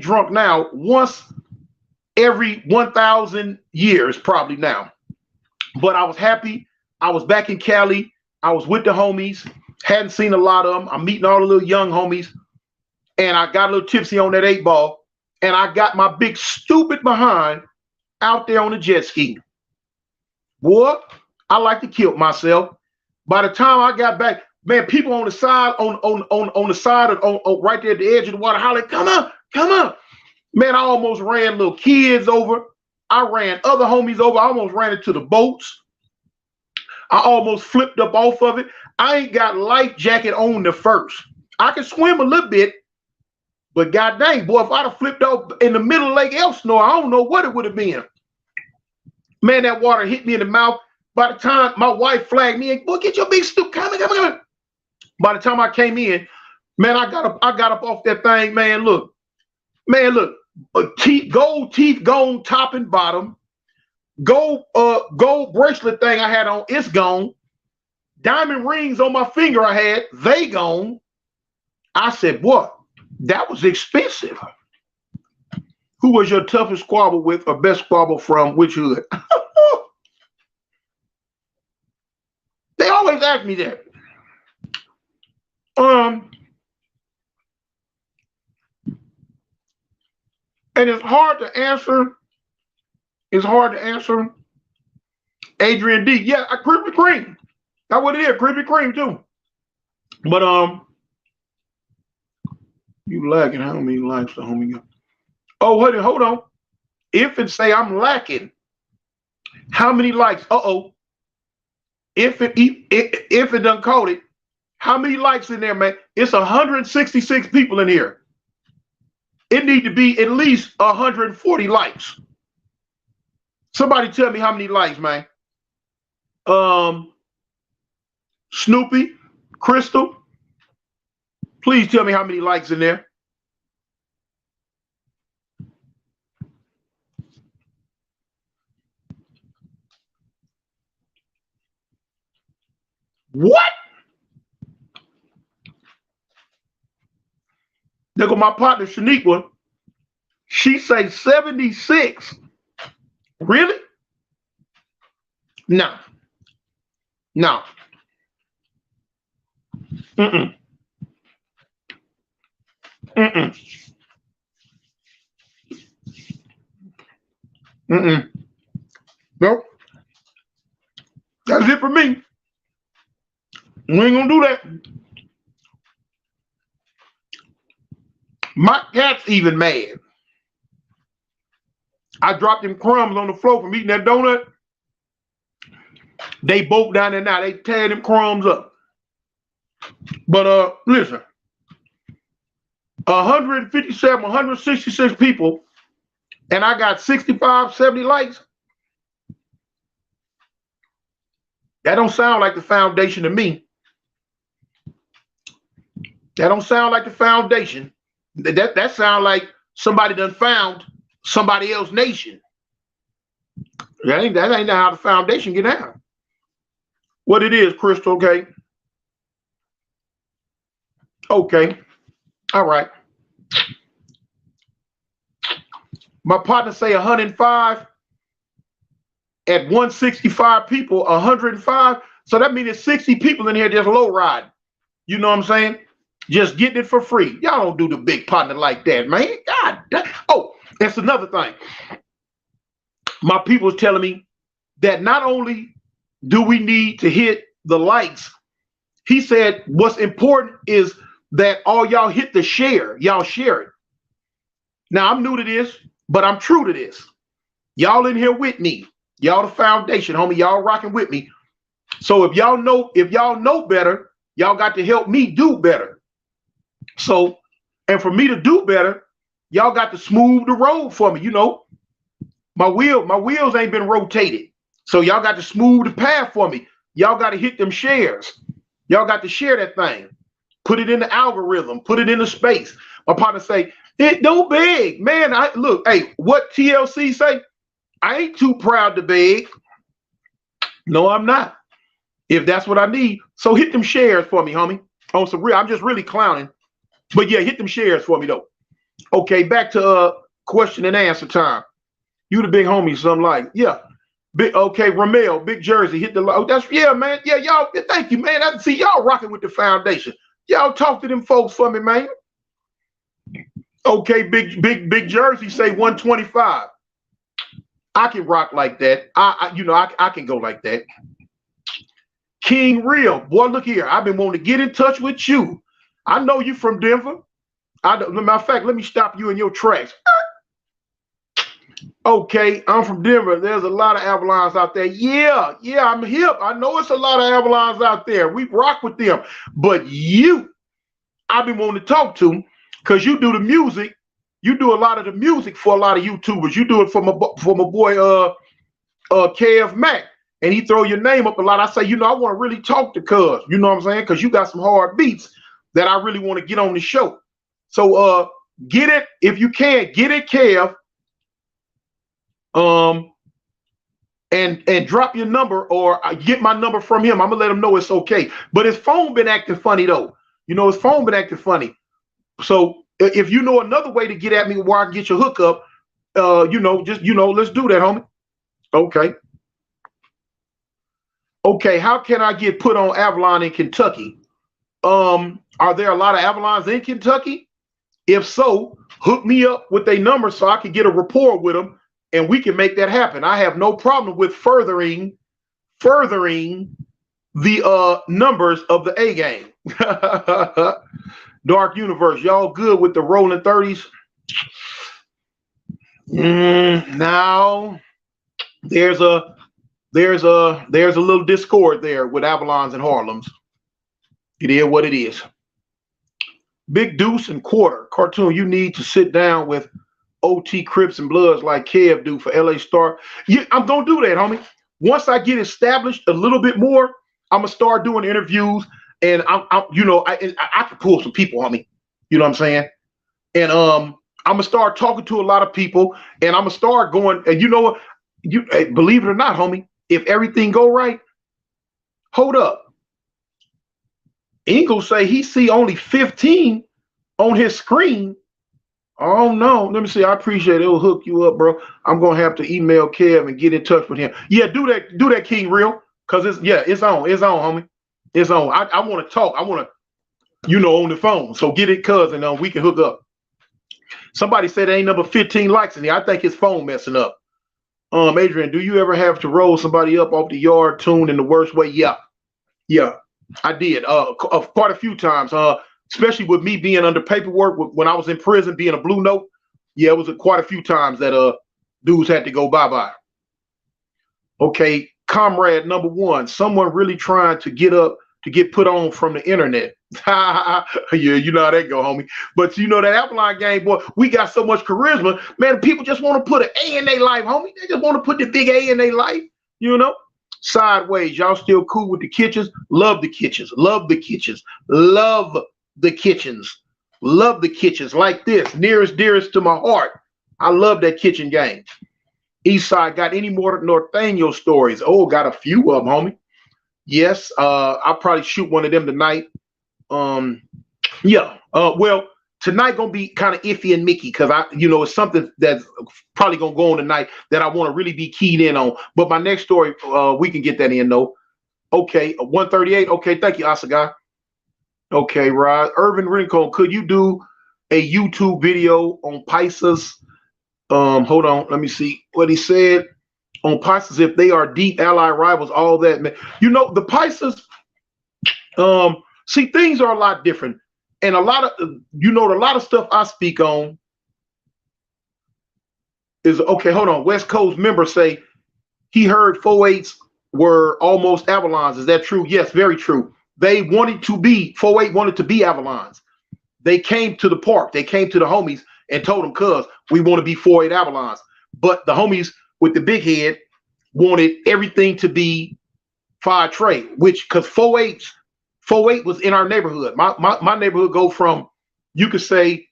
drunk now once every 1,000 years, probably now. But I was happy. I was back in Cali. I was with the homies. Hadn't seen a lot of them. I'm meeting all the little young homies. And I got a little tipsy on that 8-ball. And I got my big stupid behind out there on the jet ski. Boy, I like to kill myself. By the time I got back, man, people on the side, on the side of right there at the edge of the water, hollering, come on, come on. Man, I almost ran little kids over. I ran other homies over. I almost ran into the boats. I almost flipped up off of it. I ain't got life jacket on the first. I can swim a little bit, but god dang, boy, if I'd have flipped off in the middle of Lake Elsinore, I don't know what it would have been. Man, that water hit me in the mouth. By the time my wife flagged me, boy, get your big stupid, come on. By the time I came in, man, I got up off that thing, man. Look, gold teeth gone top and bottom. Gold bracelet thing I had on, it's gone. Diamond rings on my finger I had, they gone. I said, what? That was expensive. Who was your toughest squabble with or best squabble from which hood? They always ask me that. And it's hard to answer. Adrian D. Yeah, Krispy Kreme. That's what it is, Krispy Kreme too. But you lagging. How many likes the homie got? Oh, hold on. If it say I'm lacking, how many likes? If it done caught it, how many likes in there, man? It's 166 people in here. It need to be at least 140 likes. Somebody tell me how many likes, man. Snoopy, Crystal, please tell me how many likes in there. What? Look at my partner Shaniqua. She say 76. Really? No. Mm-mm. Nope. That's it for me. We ain't gonna do that. My cat's even mad. I dropped them crumbs on the floor from eating that donut. They both down there now. They tear them crumbs up. But listen, 157, 166 people, and I got 65, 70 likes. That don't sound like the foundation to me. That don't sound like the foundation. That sound like somebody done found somebody else's nation. That ain't how the foundation get down. What it is, Crystal, okay? Okay. All right. My partner say 105 at 165 people, 105. So that means there's 60 people in here just low riding. You know what I'm saying? Just getting it for free. Y'all don't do the big partner like that, man. God damn. Oh, that's another thing. My people is telling me that not only do we need to hit the likes, he said what's important is that all y'all hit the share. Y'all share it. Now, I'm new to this, but I'm true to this. Y'all in here with me. Y'all the foundation, homie. Y'all rocking with me. So if y'all know better, y'all got to help me do better. So, and for me to do better, y'all got to smooth the road for me. You know, my wheels ain't been rotated. So y'all got to smooth the path for me. Y'all got to hit them shares. Y'all got to share that thing. Put it in the algorithm. Put it in the space. My partner say, it don't beg. Man, look, hey, what TLC say? I ain't too proud to beg. No, I'm not. If that's what I need. So hit them shares for me, homie. On some real, I'm just really clowning. But yeah, hit them shares for me though. Okay, back to question and answer time. You the big homie, something like, yeah. Big, okay, Ramel, Big Jersey, hit the, oh, that's, yeah, man. Yeah, y'all, thank you, man. I see y'all rocking with the foundation. Y'all talk to them folks for me, man. Okay, big Jersey say 125. I can rock like that. I can go like that. King Real, boy, look here. I've been wanting to get in touch with you. I know you from Denver. Matter of fact, let me stop you in your tracks. Okay, I'm from Denver. There's a lot of Avalons out there. Yeah, I'm hip. I know it's a lot of Avalons out there. We rock with them. But you, I've been wanting to talk to because you do the music. You do a lot of the music for a lot of YouTubers. You do it for my boy KF Mac. And he throw your name up a lot. I say, I want to really talk to Cuz. You know what I'm saying? Because you got some hard beats that I really want to get on the show. So get it, if you can, get it, Kev. And drop your number or get my number from him. I'm gonna let him know it's okay. But his phone been acting funny though. His phone been acting funny. So if you know another way to get at me where I can get your hookup, let's do that, homie. Okay. Okay, how can I get put on Avalon in Kentucky? Are there a lot of Avalons in Kentucky? If so, hook me up with a number so I can get a rapport with them and we can make that happen. I have no problem with furthering the numbers of the A game. Dark Universe, y'all good with the rolling 30s? Now there's a little discord there with Avalons and Harlems. It is what it is. Big Deuce and Quarter cartoon. You need to sit down with OT Crips and Bloods like Kev do for LA Star. Yeah, I'm gonna do that, homie. Once I get established a little bit more, I'm gonna start doing interviews, and I can pull some people, homie. You know what I'm saying? And I'm gonna start talking to a lot of people, and I'm gonna start going. And you know what? Believe it or not, homie, if everything go right, hold up. Ingle say he see only 15 on his screen. Oh no, let me see. I appreciate it. It'll hook you up, bro. I'm gonna have to email Kev and get in touch with him. Yeah, do that, King Real. Cause it's on, homie. It's on. I want to talk. I want to, on the phone. So get it, cousin. We can hook up. Somebody said there ain't number 15 likes in there. I think his phone messing up. Adrian, do you ever have to roll somebody up off the yard tune in the worst way? Yeah, I did. Quite a few times. Especially with me being under paperwork when I was in prison, being a blue note. Yeah, it was quite a few times that dudes had to go bye-bye. Okay, comrade number 1, someone really trying to get put on from the internet. Yeah, you know how that go, homie. But that Avalon game, boy, we got so much charisma. Man, people just want to put an A in their life, homie. They just want to put the big A in their life, Sideways, y'all still cool with the kitchens? Love the kitchens. Love the kitchens. Love the kitchens. Love the kitchens like this. Nearest, dearest to my heart. I love that kitchen game. Eastside, got any more Northaniel stories? Oh, got a few of them, homie. Yes, I'll probably shoot one of them tonight. Well, tonight gonna be kind of iffy and Mickey because it's something that's probably gonna go on tonight that I want to really be keyed in on. But my next story, we can get that in though. Okay, 138. Okay, thank you, Asagai. Okay, Rod. Irvin Rincon, could you do a YouTube video on Pisces? Hold on, let me see what he said on Pisces. If they are deep ally rivals, all that, man. The Pisces. See, things are a lot different, and a lot of stuff I speak on is okay. Hold on, West Coast members say he heard 4/8s were almost Avalons. Is that true? Yes, very true. They wanted to be 4/8 wanted to be Avalons. They came to the park. They came to the homies and told them, "Cuz we want to be 4/8 Avalons." But the homies with the big head wanted everything to be fire trade, which because 4-8 was in our neighborhood. My neighborhood go from, you could say,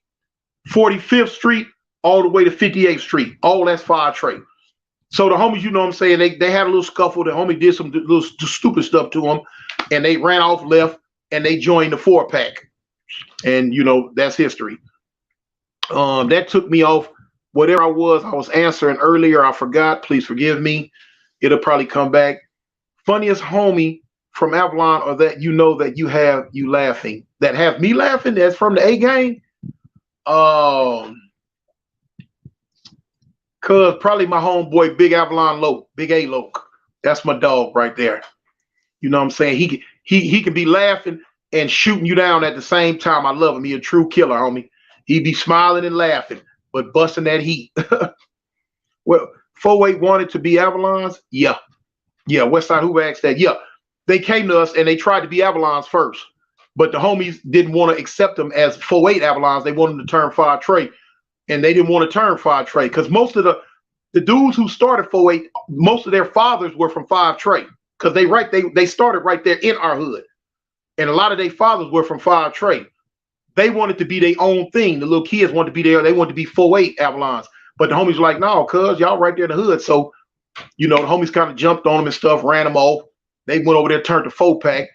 45th Street all the way to 58th Street. All that's fire trade. So the homies, you know what I'm saying, they had a little scuffle. The homie did some little stupid stuff to them, and they ran off left, and they joined the 4-pack. And, you know, that's history. That took me off whatever I was answering earlier. I forgot. Please forgive me. It'll probably come back. Funniest homie from Avalon, or that you know that you have you laughing, that have me laughing, that's from the A gang. Cause probably my homeboy Big Avalon Loke, Big A Loke. That's my dog right there. You know what I'm saying? He can be laughing and shooting you down at the same time. I love him. He a true killer, homie. He be smiling and laughing, but busting that heat. Well, 4-8 wanted to be Avalons. Yeah. Westside Hoover asked that. Yeah. They came to us and they tried to be Avalons first, but the homies didn't want to accept them as 4-8 Avalons. They wanted to turn fire trade, and they didn't want to turn fire trade because most of the dudes who started 4-8, most of their fathers were from 5 trade because they started right there in our hood, and a lot of their fathers were from 5 trade. They wanted to be their own thing. The little kids wanted to be there. They wanted to be 4-8 Avalons, but the homies were like, no, cuz y'all right there in the hood. So, you know, the homies kind of jumped on them and stuff, ran them off. They went over there, turned to 4-pack,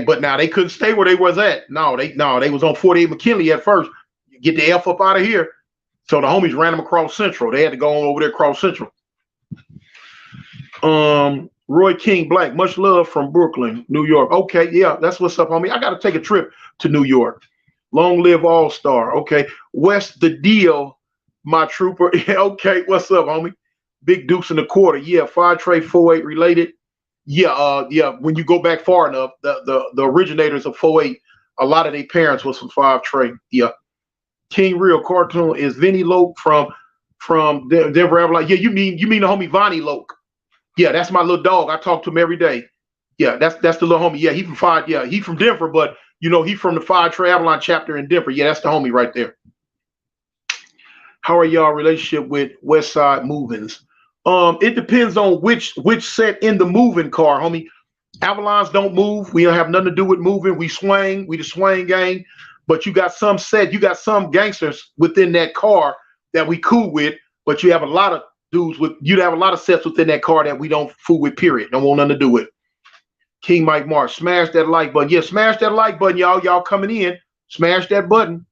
but now they couldn't stay where they was at. They was on 48 McKinley at first. Get the F up out of here. So the homies ran them across Central. They had to go on over there across Central. Roy King Black, much love from Brooklyn, New York. Okay, yeah, that's what's up, homie. I got to take a trip to New York. Long live All Star. Okay, West the deal, my trooper. Okay, what's up, homie? Big Dukes in the quarter. Yeah, fire trade 4-8 related. Yeah. When you go back far enough, the originators of 4-8, a lot of their parents was from 5 trade. Yeah. King Real Cartoon is Vinny Loke from Denver Avalon. Yeah, you mean the homie Vonnie Loke. Yeah, that's my little dog. I talk to him every day. Yeah, that's the little homie. Yeah, he from 5. Yeah, he from Denver, but you know he from the 5 Trey Avalon chapter in Denver. Yeah, that's the homie right there. How are y'all relationship with West Side Movings? It depends on which set in the moving car, homie. Avalons don't move. We don't have nothing to do with moving. We swing. We the swing gang. But you got some gangsters within that car that we cool with. But you have a lot of dudes you'd have a lot of sets within that car that we don't fool with. Period. Don't want nothing to do with. King Mike Marsh, smash that like button. Yeah, smash that like button, y'all. Y'all coming in, smash that button.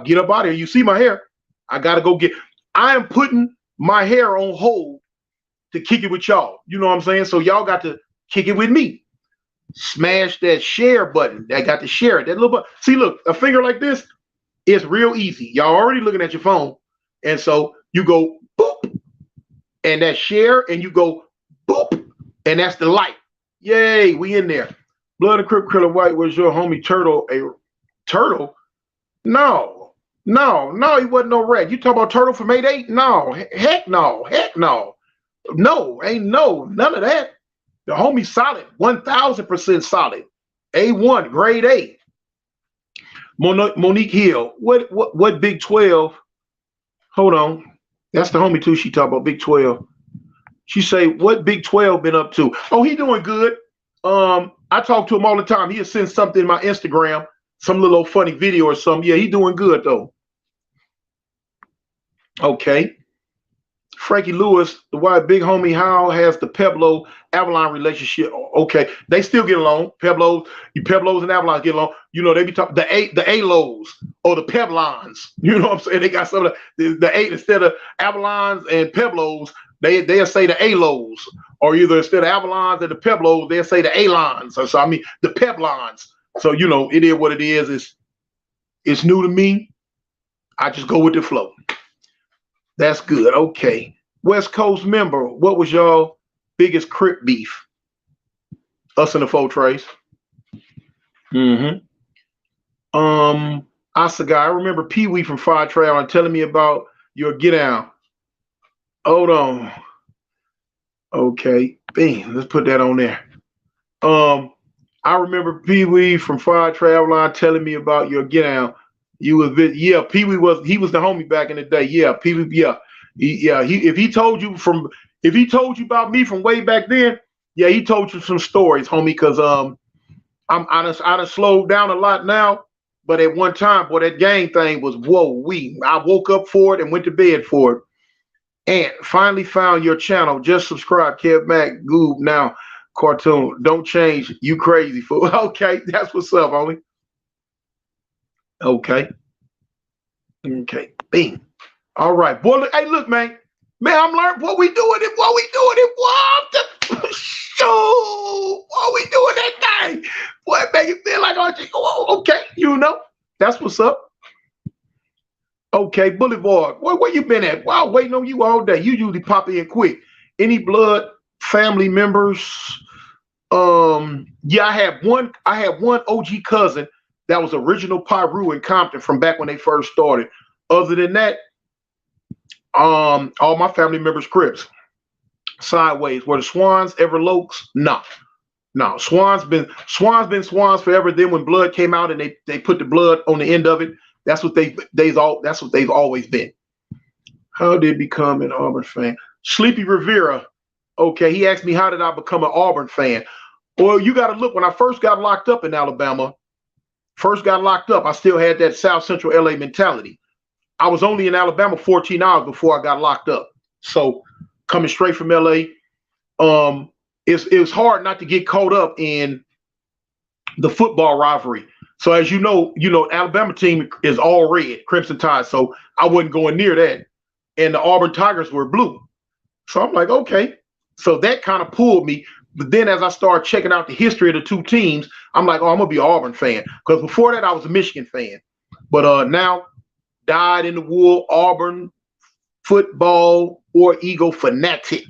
Get up out of here. You see my hair? I gotta go get. I am putting my hair on hold to kick it with y'all. You know what I'm saying? So y'all got to kick it with me. Smash that share button. That got to share it. That little button. See, look, a finger like this is real easy. Y'all already looking at your phone. And so you go boop, and that share, and you go boop, and that's the light. Yay, we in there. Blood and Crip Killer White, was your homie Turtle a turtle? No, he wasn't no rat. You talk about Turtle from 8-8? No, heck no. No, ain't none of that. The homie solid, 1,000% solid. A1, grade A. Monique Hill, what Big 12? Hold on. That's the homie too. She talk about Big 12. She say, what Big 12 been up to? Oh, he doing good. I talk to him all the time. He'll send something in my Instagram, some little funny video or something. Yeah, he doing good though. Okay. Frankie Lewis, the white big homie, how has the Pueblo Avalon relationship? Okay, they still get along. Pueblos and Avalon get along. You know, they be talking the Alos or the Peblons. You know what I'm saying? They got some of the 8 instead of Avalons and Pueblos. They'll say the Alos, or either instead of Avalons and the Pueblos, they'll say the Alons. So I mean the Peblons. So you know, it is what it is. It's new to me. I just go with the flow. That's good. Okay. West Coast member, what was y'all biggest Crip beef? Us and the 4 Trace. Asagai, I remember Pee Wee from 5 Trail and telling me about your get down. Hold on. Okay. Bam. Let's put that on there. I remember Pee Wee from 5 Trail line telling me about your get down. You was Pee Wee was the homie back in the day. Yeah, Pee Wee, yeah. If he told you If he told you about me from way back then, yeah, he told you some stories, homie. Because I done slowed down a lot now. But at one time, boy, that gang thing was whoa. I woke up for it and went to bed for it. And finally found your channel. Just subscribe, Kev Mac Goob now. Cartoon. Don't change. You crazy fool. Okay, that's what's up, homie. Okay. Okay. Bing. All right. Boy, look, hey, look, man. Man, I'm learning what we doing it. What we doing it. What the show? What we doing that thing? Boy, make it feel like oh, okay, you know. That's what's up. Okay, Boulevard. Where you been at? Wow, waiting on you all day. You usually pop in quick. Any blood family members? Yeah, I have one OG cousin that was original Pyru in Compton from back when they first started. Other than that, all my family members Crips. Sideways. Were the Swans ever Lokes? No. No. Swans been Swans forever. Then when blood came out and they put the blood on the end of it, that's what they've always been. How did become an Auburn fan? Sleepy Rivera. Okay, he asked me how did I become an Auburn fan? Well, you got to look. When I first got locked up in Alabama, I still had that South Central LA mentality. I was only in Alabama 14 hours before I got locked up. So coming straight from LA, it's hard not to get caught up in the football rivalry. So as you know, Alabama team is all red, Crimson Tide. So I wasn't going near that. And the Auburn Tigers were blue. So I'm like, okay. So that kind of pulled me. But then as I started checking out the history of the two teams, I'm like, oh, I'm going to be an Auburn fan. Because before that, I was a Michigan fan. But now, dyed in the wool, Auburn football or Eagle fanatic.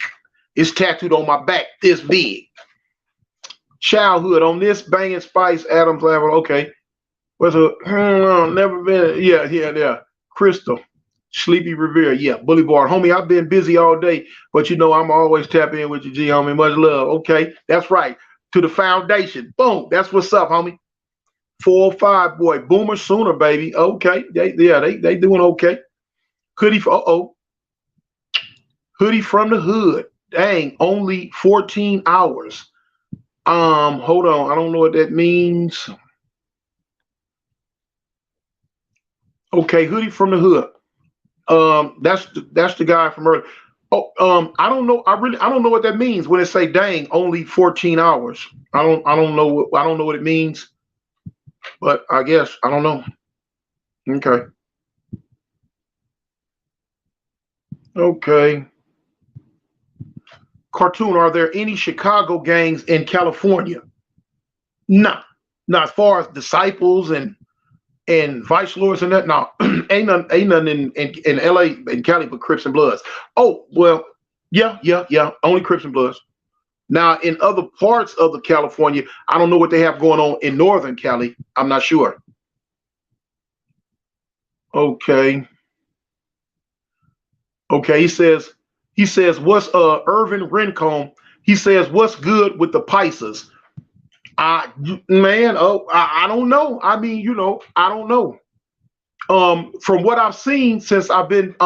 It's tattooed on my back this big. Childhood on this banging Spice Adams level. Okay. What's never been. Yeah. Crystal. Sleepy Rivera. Yeah. Boulevard. Homie, I've been busy all day, but I'm always tap in with you, G, homie. Much love. Okay. That's right. To the foundation. Boom. That's what's up, homie. 405 boy. Boomer Sooner, baby. Okay. They doing okay. Hoodie Hoodie from the hood. Dang, only 14 hours. Hold on. I don't know what that means. Okay, Hoodie from the hood. That's the guy from earlier. Oh, I don't know. I don't know what that means when it say dang, only 14 hours. I don't know what it means. But I guess I don't know. Okay. Okay. Cartoon, are there any Chicago gangs in California? No. Not as far as disciples and vice lords and that. No, ain't none in LA and Cali but Crips and Bloods. Oh, well, yeah. Only Crips and Bloods. Now, in other parts of the California, I don't know what they have going on in Northern Cali. I'm not sure. Okay. Okay, he says, what's Irvin Rincon? He says, what's good with the Pisces? I don't know. I mean, I don't know. From what I've seen since I've been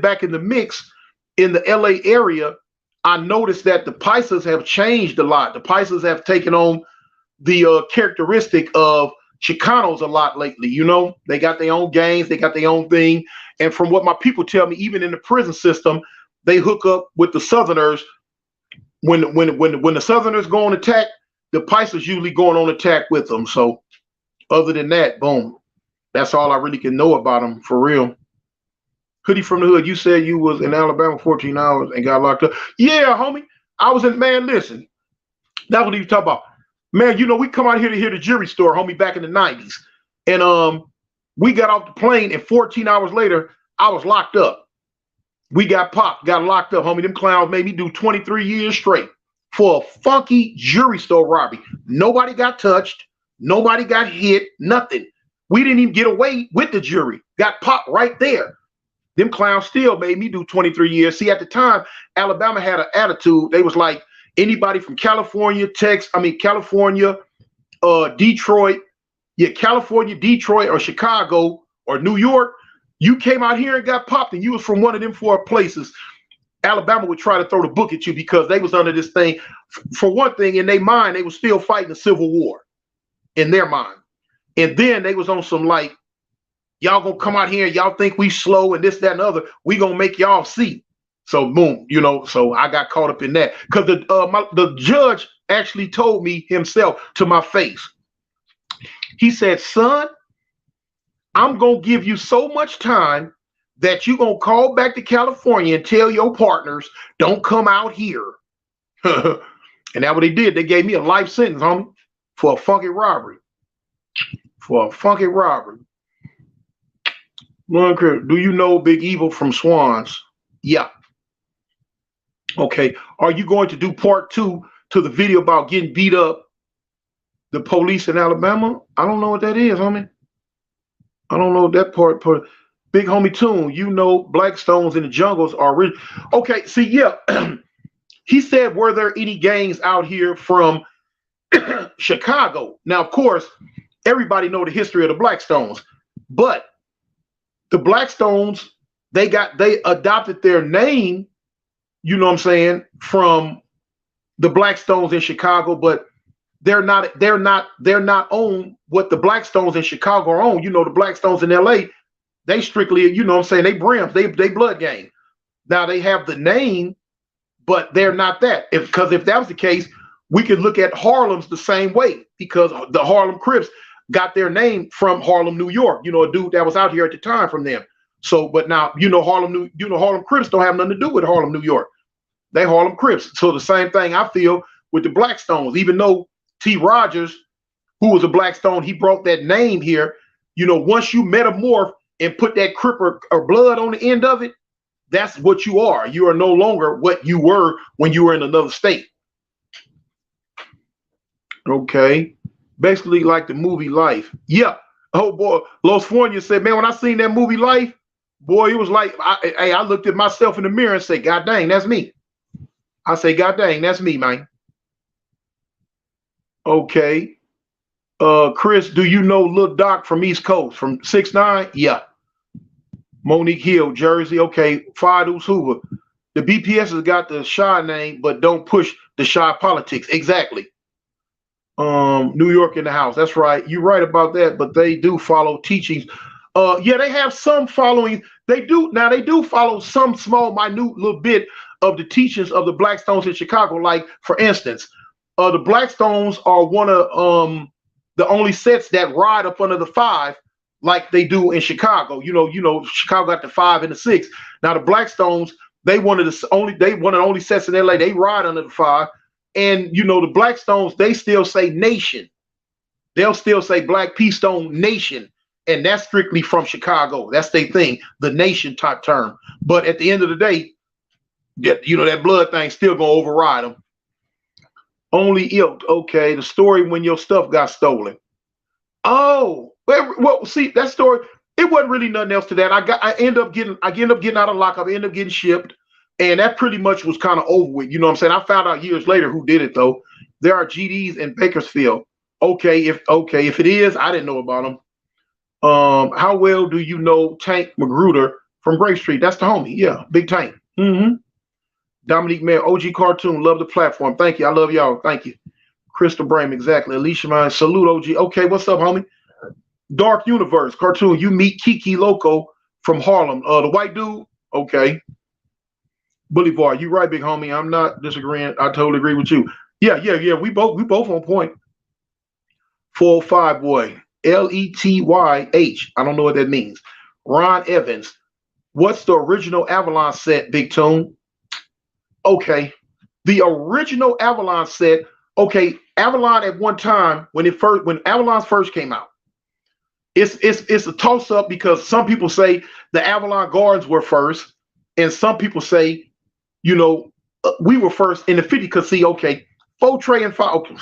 back in the mix in the LA area, I noticed that the Pisces have changed a lot. The Pisces have taken on the characteristic of Chicanos a lot lately. They got their own gangs, they got their own thing. And from what my people tell me, even in the prison system, they hook up with the Southerners. When the Southerners go on attack, the Pisces usually going on attack with them. So other than that, boom. That's all I really can know about them for real. Hoodie from the hood, you said you was in Alabama 14 hours and got locked up. Yeah, homie. I was in, man, listen. That's what he was talking about. Man, we come out here to hear the jury story, homie, back in the 90s. And we got off the plane and 14 hours later, I was locked up. We got popped, got locked up, homie. Them clowns made me do 23 years straight for a funky jury store robbery. Nobody got touched. Nobody got hit. Nothing. We didn't even get away with the jury. Got popped right there. Them clowns still made me do 23 years. See, at the time, Alabama had an attitude. They was like, anybody from California, California, Detroit, California, Detroit, or Chicago, or New York, you came out here and got popped, and you was from one of them four places. Alabama would try to throw the book at you because they was under this thing. For one thing, in their mind, they was still fighting the Civil War in their mind. And then they was on some like, y'all gonna come out here and y'all think we slow and this, that, and other. We gonna make y'all see. So boom, you know, so I got caught up in that. Because the judge actually told me himself to my face. He said, son, I'm gonna give you so much time that you're gonna call back to California and tell your partners, don't come out here. And that's what they did. They gave me a life sentence, homie, for a funky robbery. For a funky robbery. Do you know Big Evil from Swans? Yeah. Okay. Are you going to do part 2 to the video about getting beat up the police in Alabama? I don't know what that is, homie. I don't know that part. Big homie Tune, you know Black Stones in the Jungles are real. Okay, see, yeah. He said, were there any gangs out here from Chicago? Now, of course, everybody know the history of the Black Stones, but the Black Stones, they adopted their name, you know what I'm saying, from the Black Stones in Chicago, but they're not on what the Black Stones in Chicago are on. You know, the Black Stones in LA, they strictly, you know what I'm saying, they brims, they blood gang. Now they have the name, but they're not that. Because if that was the case, we could look at Harlem's the same way, because the Harlem Crips got their name from Harlem, New York. You know, a dude that was out here at the time from them. So, but now, Harlem Crips don't have nothing to do with Harlem, New York. They Harlem Crips. So the same thing I feel with the Black Stones, even though T. Rogers, who was a Black Stone, he brought that name here. You know, once you metamorph and put that Crip or blood on the end of it, that's what you are. You are no longer what you were when you were in another state. Okay. Basically like the movie Life. Yeah. Oh boy. Los Fornia said, man, when I seen that movie Life, boy, it was like, I looked at myself in the mirror and said, God dang, that's me. I say, God dang, that's me, man. Okay. Chris, do you know Lil Doc from East Coast from 6ix9ine? Yeah. Monique Hill, Jersey. Okay. Fidus Hoover. The BPS has got the Shy name, but don't push the Shy politics. Exactly. New York in the house. That's right. You're right about that, but they do follow teachings. Yeah, they have some following. They do follow some small, minute little bit of the teachings of the Black Stones in Chicago. Like, for instance, the Black Stones are one of the only sets that ride up under the 5 like they do in Chicago. You know, Chicago got the 5 and the 6. Now the Black Stones, they one of the only sets in LA. They ride under the 5. And you know, the Black Stones, they still say nation. They'll still say Black P Stone Nation. And that's strictly from Chicago. That's their thing, the nation type term. But at the end of the day, you know, that blood thing still gonna override them. Only ilk. Okay, the story when your stuff got stolen. Oh, well, see, that story, it wasn't really nothing else to that. I end up getting out of lockup, I end up getting shipped, and that pretty much was kind of over with. You know what I'm saying? I found out years later who did it though. There are GDs in Bakersfield. Okay, if it is, I didn't know about them. How well do you know Tank Magruder from Grape Street? That's the homie. Yeah, Big Tank. Dominique Mayer, OG Cartoon, love the platform. Thank you. I love y'all. Thank you. Crystal Brame, exactly. Alicia Mine, salute OG. Okay, what's up, homie? Dark Universe, Cartoon, you meet Kiki Loco from Harlem. The white dude, okay. Boulevard, you right, big homie. I'm not disagreeing. I totally agree with you. Yeah. We both on point. 405 boy. LETYH. I don't know what that means. Ron Evans. What's the original Avalon set, Big Tune? Okay. The original Avalon set, okay, Avalon at one time, when Avalon first came out, it's a toss-up because some people say the Avalon Guards were first, and some people say, you know, we were first in the 50. Cause see, okay, 4 Trey and 5. Okay,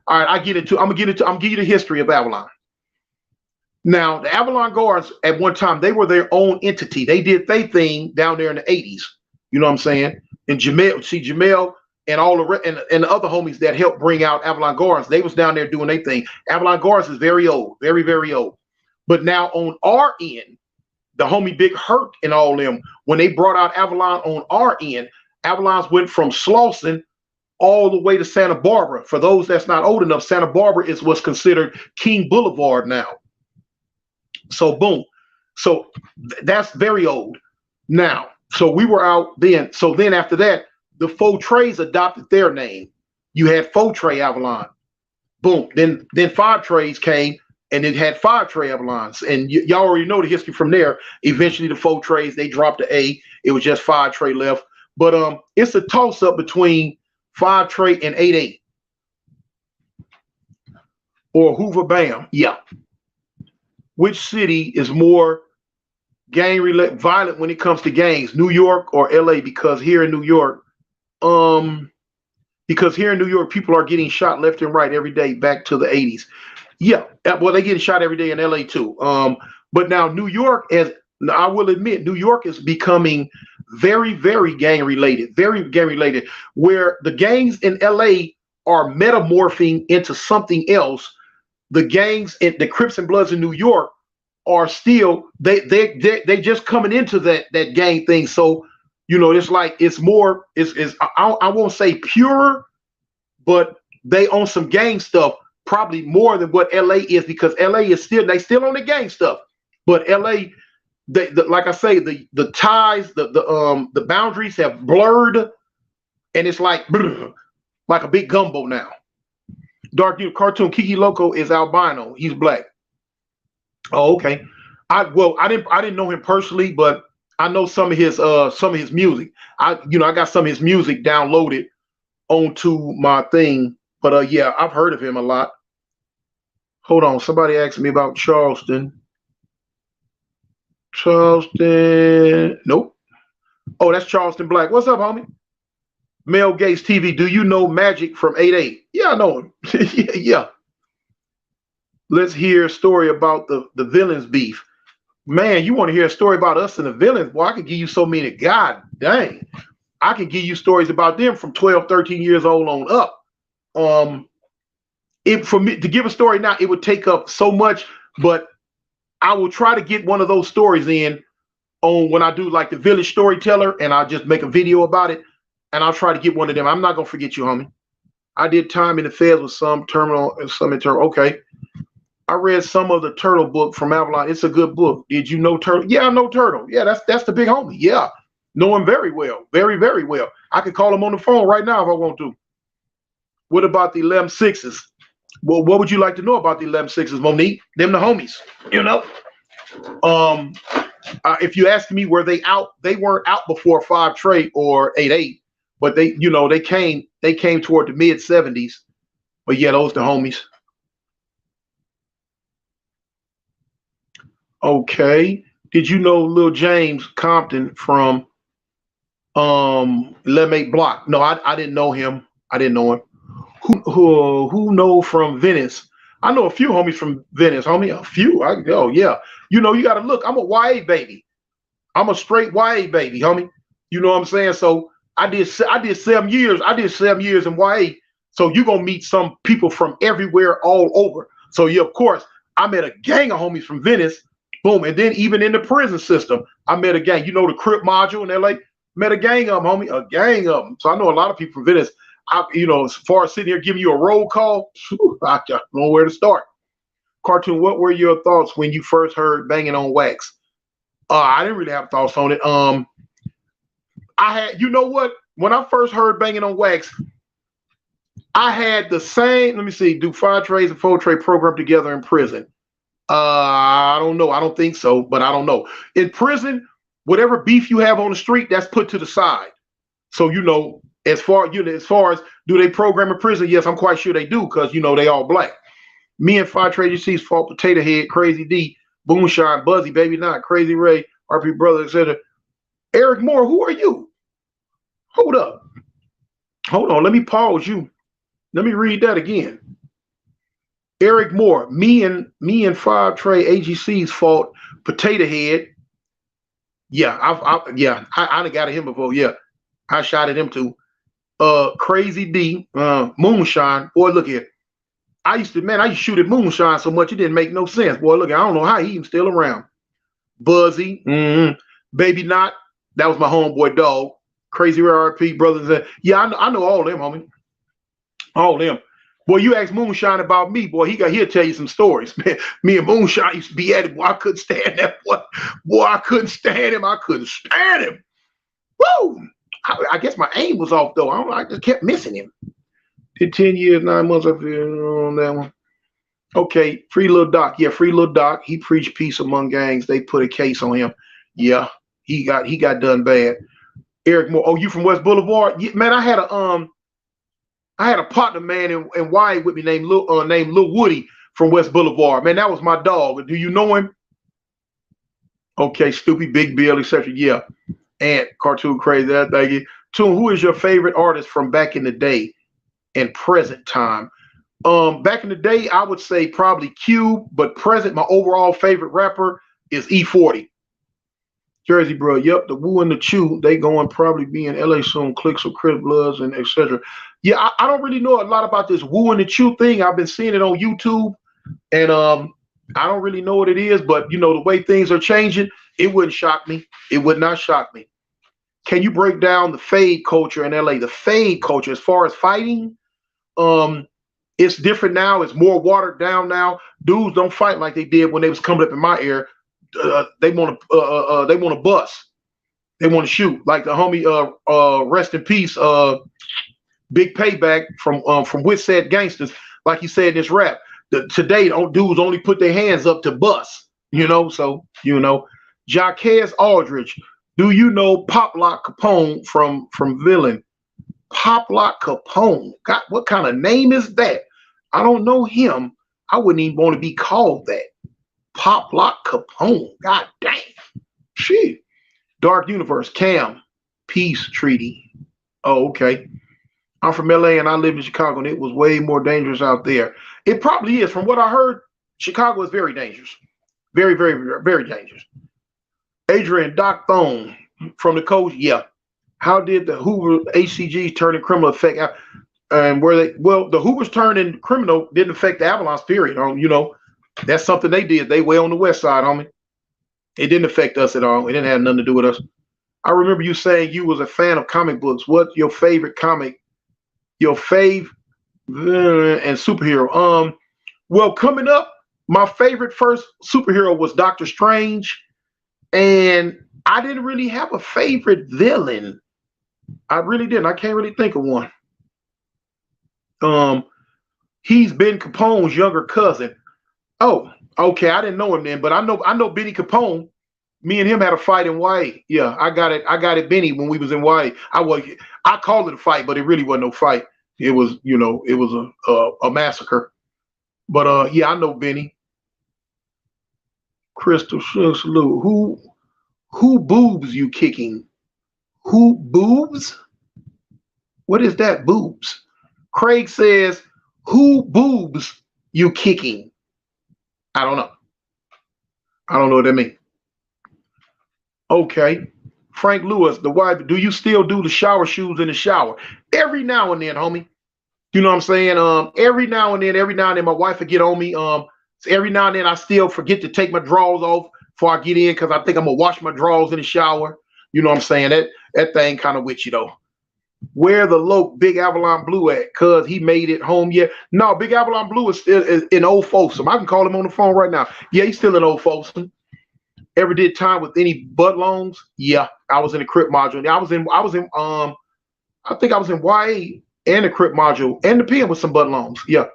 all right, I'm gonna give you the history of Avalon. Now, the Avalon Guards at one time, they were their own entity. They did their thing down there in the 80s. You know what I'm saying? And Jamel and all the other homies that helped bring out Avalon Guards, they was down there doing their thing. Avalon Guards is very old, very, very old. But now on our end, the homie Big Hurt and all them, when they brought out Avalon on our end, Avalon's went from Slauson all the way to Santa Barbara. For those that's not old enough, Santa Barbara is what's considered King Boulevard now. So boom. So that's very old now. So we were out then. So then after that, the Faux Trays adopted their name. You had Faux Tray Avalon. Boom. Then Five Trays came, and it had Five Tray Avalons. And y'all already know the history from there. Eventually, the Faux Trays, they dropped the A. It was just Five Tray left. But it's a toss-up between Five Tray and 8-8. Or Hoover Bam. Yeah. Which city is more violent when it comes to gangs, New York or LA? Because here in New York, people are getting shot left and right every day back to the 80s. Yeah, well, they getting shot every day in LA too. But now New York, as I will admit, New York is becoming very, very gang related, where the gangs in LA are metamorphing into something else. The gangs and the Crips and Bloods in New York are still they just coming into that gang thing. So it's like it's more I won't say pure, but they own some gang stuff probably more than what LA is, because LA is still on the gang stuff, but LA like I say, the ties, the boundaries have blurred, and it's like a big gumbo now. Dark cartoon Kiki Loco is albino. He's black. Oh, okay. I didn't know him personally, but I know some of his music. I got some of his music downloaded onto my thing. But yeah, I've heard of him a lot. Hold on, somebody asked me about Charleston. Nope. Oh, that's Charleston Black. What's up, homie? Mel Gates TV. Do you know Magic from 8-8? Yeah, I know him. Yeah. Let's hear a story about the villains beef. Man, you want to hear a story about us and the villains? Boy, I can give you so many. God dang. I can give you stories about them from 12, 13 years old on up. For me to give a story now, it would take up so much, but I will try to get one of those stories in on when I do like the village storyteller, and I'll just make a video about it, and I'll try to get one of them. I'm not gonna forget you, homie. I did time in the feds with some terminal and some internal. Okay. I read some of the Turtle book from Avalon. It's a good book. Did you know Turtle? Yeah, I know Turtle. Yeah, that's the big homie. Yeah, know him very well. Very, very well. I could call him on the phone right now if I want to. What about the 11-6s? Well, what would you like to know about the 11-6s, Monique? Them the homies, if you ask me, were they out? They weren't out before 5 Tray or 8-8, but they came toward the mid 70s. But yeah, those the homies. Okay. Did you know Lil James Compton from 11-8 Block? No, I didn't know him. I didn't know him. Who know from Venice? I know a few homies from Venice, homie. A few. Yeah. You got to look. I'm a YA baby. I'm a straight YA baby, homie. You know what I'm saying? So I did 7 years. I did 7 years in YA. So you're gonna meet some people from everywhere, all over. So yeah, of course, I met a gang of homies from Venice. Boom. And then even in the prison system, I met a gang. The Crip module in LA, met a gang of them, homie. A gang of them. So I know a lot of people from Venice. As far as sitting here giving you a roll call, I don't know where to start. Cartoon, what were your thoughts when you first heard Banging on Wax? I didn't really have thoughts on it. I had, what? When I first heard Banging on Wax, I had the same, let me see, do 5 Trays and 4 Tray program together in prison? I don't know. I don't think so, but I don't know. In prison, whatever beef you have on the street, that's put to the side. So, as far as do they program in prison? Yes, I'm quite sure they do, because they all black. Me and 5 Tray GCs fought Potato Head, Crazy D, Boomshine, Buzzy, Baby Not, Crazy Ray, RP Brother, etc. Eric Moore, who are you? Hold up. Hold on. Let me pause you. Let me read that again. Eric Moore, me and 5 Tray AGCs fought Potato Head. Yeah, I done got at him before. Yeah, I shot at him too. Crazy D, Moonshine. Boy, look here. I used to shoot at Moonshine so much it didn't make no sense. Boy, look, I don't know how he even still around. Buzzy, Baby Knot. That was my homeboy dog. Crazy RP brothers. Yeah, I know all them, homie. All them. Boy, you ask Moonshine about me, boy. He'll tell you some stories. Man, me and Moonshine used to be at it. Boy, I couldn't stand that boy. Boy, I couldn't stand him. I couldn't stand him. Woo! I guess my aim was off though. I just kept missing him. Did 10 years, 9 months up here on that one. Okay, Free Lil Doc. Yeah, Free Lil Doc. He preached peace among gangs. They put a case on him. Yeah, he got done bad. Eric Moore. Oh, you from West Boulevard? Yeah, man, I had a partner, man, in YA with me named Lil Woody from West Boulevard. Man, that was my dog. Do you know him? Okay, Stupid, Big Bill, etc. Yeah. And Cartoon Crazy. That thing. Toon, who is your favorite artist from back in the day and present time? Back in the day, I would say probably Cube, but present, my overall favorite rapper is E40. Jersey, bro. Yep, the Woo and the Chew, they going probably be in LA soon. Clicks of Crip Bloods and etc. Yeah, I don't really know a lot about this Woo and the Chew thing. I've been seeing it on YouTube, and I don't really know what it is, but you know the way things are changing, it wouldn't shock me. It would not shock me. Can you break down the fade culture in LA? The fade culture, as far as fighting, it's different now. It's more watered down now. Dudes don't fight like they did when they was coming up in my era. They want to bust. They want to shoot. Like the homie, rest in peace, Big Payback from Wit Said Gangsters. Like he said in this rap, today dudes only put their hands up to bust. You know, so you know, Jaquez Aldridge. Do you know Pop Lock Capone from Villain? Pop Lock Capone. God, what kind of name is that? I don't know him. I wouldn't even want to be called that. Pop Lock Capone. God damn. Shit. Dark Universe. Cam. Peace Treaty. Oh, okay. I'm from LA and I live in Chicago, and it was way more dangerous out there. It probably is. From what I heard, Chicago is very dangerous. Very, very, very, very dangerous. Adrian Doc Thone from the coach. Yeah. How did the Hoover HCGs turn in criminal affect? And where they, well, the Hoovers turning criminal didn't affect the Avalanche, period. You know, that's something they did. They way on the west side, homie. It didn't affect us at all. It didn't have nothing to do with us. I remember you saying you was a fan of comic books. What's your favorite comic? Your fave and superhero? Well, coming up, my favorite first superhero was Doctor Strange. And I didn't really have a favorite villain. I really didn't. I can't really think of one. He's Ben Capone's younger cousin. Oh, okay. I didn't know him then, but I know Benny Capone. Me and him had a fight in YA. Yeah, I got it, Benny, when we was in YA. I called it a fight, but it really wasn't no fight. It was, you know, it was a massacre. But yeah, I know Benny. Crystal Salute. Who boobs you kicking? Who boobs? What is that, boobs? Craig says, who boobs you kicking? I don't know. I don't know what that means. Okay. Frank Lewis, the wife, do you still do the shower shoes in the shower? Every now and then, homie. You know what I'm saying? Every now and then, my wife will get on me. So every now and then I still forget to take my drawers off before I get in, because I think I'm gonna wash my drawers in the shower. You know what I'm saying? That thing kind of with you though. Where the loc Big Avalon Blue at? Cause he made it home yet? No, Big Avalon Blue is still in Old Folsom. I can call him on the phone right now. Yeah, he's still in Old Folsom. Ever did time with any butt loans? Yeah, I was in the Crip module. I think I was in YA and the Crip module and the PM with some butt loans. Yeah.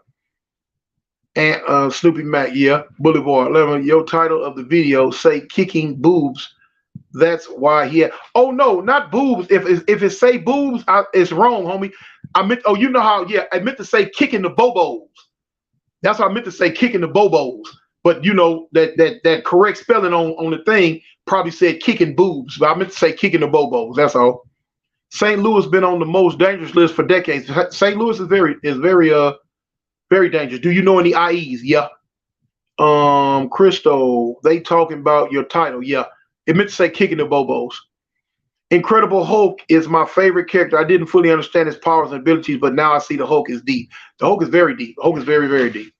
And Snoopy Mac, yeah. Boulevard 11. Your title of the video say kicking boobs. That's why he had. Oh no, not boobs. If it say boobs, it's wrong, homie. I meant. Oh, you know how? Yeah, I meant to say kicking the bobos. That's what I meant to say, kicking the bobos. But you know that correct spelling on the thing probably said kicking boobs. But I meant to say kicking the bobos. That's all. St. Louis been on the most dangerous list for decades. St. Louis is very dangerous. Do you know any IEs? Yeah. Christo, they talking about your title. Yeah. It meant to say kicking the bobos. Incredible Hulk is my favorite character. I didn't fully understand his powers and abilities, but now I see the Hulk is deep. The Hulk is very deep. The Hulk is very, very deep.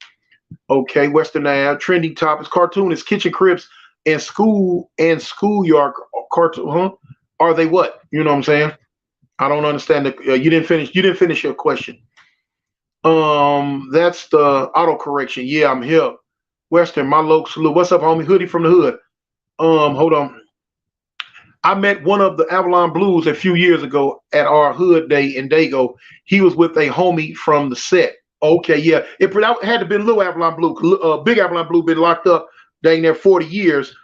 Okay, Western Ave, trending topics. Cartoon is Kitchen Cribs and schoolyard cartoon, huh? Are they what? You know what I'm saying? I don't understand you didn't finish your question. That's the autocorrection. Yeah, I'm here. Western, my local salute. What's up, homie? Hoodie from the hood. Hold on. I met one of the Avalon Blues a few years ago at our hood day in Dago. He was with a homie from the set. Okay, yeah. It had to be Little Avalon Blue. Big Avalon Blue been locked up dang near 40 years.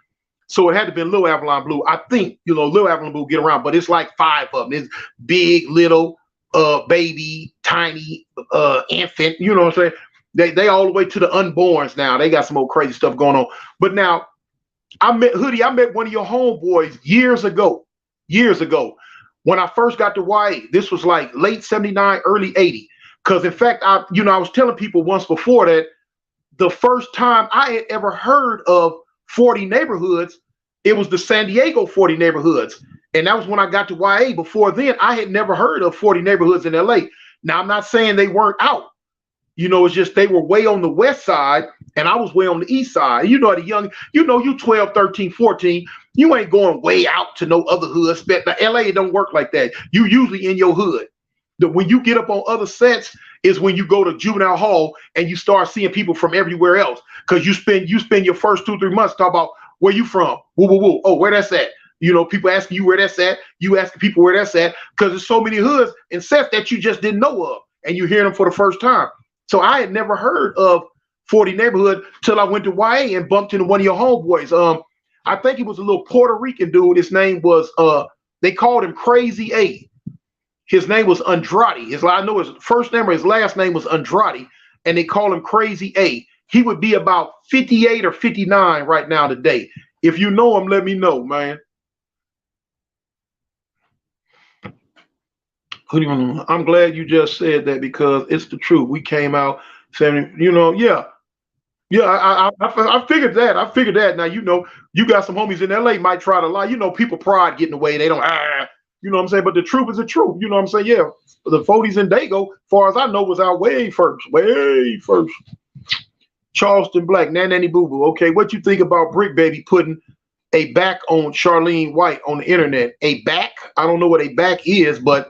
So it had to be Little Avalon Blue. I think, Little Avalon Blue get around, but it's like 5 of them. It's big, little, baby, tiny, infant, you know what I'm saying? They all the way to the unborns now. They got some old crazy stuff going on. But now, I met one of your homeboys years ago, when I first got to YA. This was like late 79, early 80. Because in fact, I was telling people once before that the first time I had ever heard of 40 neighborhoods, it was the San Diego 40 neighborhoods. And that was when I got to YA. Before then, I had never heard of 40 neighborhoods in LA. Now, I'm not saying they weren't out. It's just they were way on the west side and I was way on the east side. You 12, 13, 14, you ain't going way out to no other hoods. The LA don't work like that. You usually in your hood. When you get up on other sets is when you go to juvenile hall and you start seeing people from everywhere else. Because you spend your first 2-3 months talking about where you from. Woo, woo, woo. Oh, where that's at. People asking you where that's at. You asking people where that's at. Because there's so many hoods and sets that you just didn't know of. And you hear them for the first time. So I had never heard of 40 neighborhood till I went to YA and bumped into one of your homeboys. I think he was a little Puerto Rican dude. His name was they called him Crazy A. His name was Andrade. I know his first name or his last name was Andrade, and they call him Crazy A. He would be about 58 or 59 right now today. If you know him, let me know, man. I'm glad you just said that because it's the truth. We came out saying, yeah. I figured that. Now, you got some homies in LA might try to lie. People pride getting away. They don't, you know what I'm saying? But the truth is the truth. You know what I'm saying? Yeah. The 40s in Dago, far as I know, was out way first. Charleston Black, Nanny Boo Boo. Okay, what you think about Brick Baby putting a back on Charlene White on the internet? A back? I don't know what a back is, but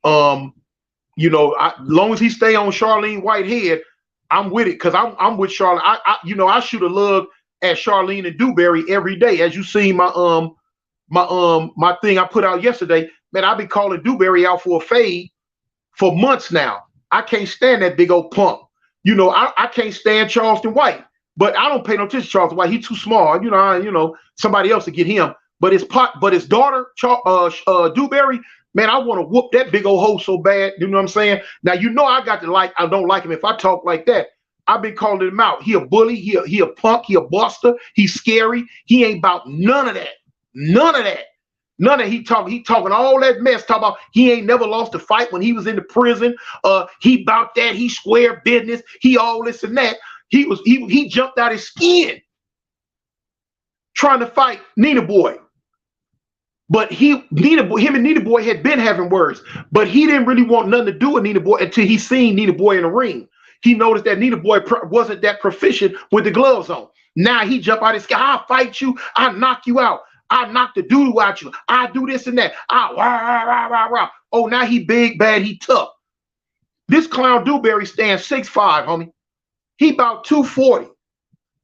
as long as he stay on Charlene Whitehead, I'm with it because I'm with Charlene. I shoot a lug at Charlene and Dewberry every day. As you seen my thing I put out yesterday, man, I've been calling Dewberry out for a fade for months now. I can't stand that big old punk. I can't stand Charleston White, but I don't pay no attention to Charleston White. He's too small. Somebody else to get him. But his daughter, Dewberry. Man, I want to whoop that big old hoe so bad. You know what I'm saying? Now, I don't like him if I talk like that. I've been calling him out. He a bully. He a punk. He a buster. He's scary. He ain't about none of that. None of that. He talking all that mess. Talk about he ain't never lost a fight when he was in the prison. He about that. He square business. He all this and that. He jumped out his skin trying to fight Nina Boy. But him and Nina Boy had been having words, but he didn't really want nothing to do with Nina Boy until he seen Nina Boy in the ring. He noticed that Nina Boy wasn't that proficient with the gloves on. Now he jump out his skin. I'll fight you. I'll knock you out. I knock the doo-doo out you. I do this and that. Rah. Oh, now he big, bad, he tough. This clown Dewberry stands 6'5", homie. He about 240.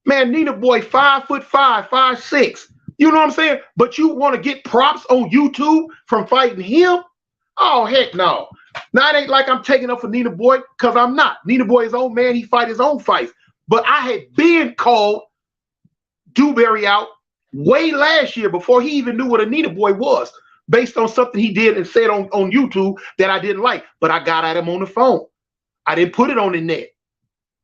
Man, Nina Boy 5'5", 5'6". You know what I'm saying? But you want to get props on YouTube from fighting him? Oh, heck no. Now, it ain't like I'm taking up for Nina Boy, because I'm not. Nina Boy is his own man. He fight his own fights. But I had been called Dewberry out way last year before he even knew what a Nina Boy was, based on something he did and said on YouTube that I didn't like. But I got at him on the phone. I didn't put it on the net.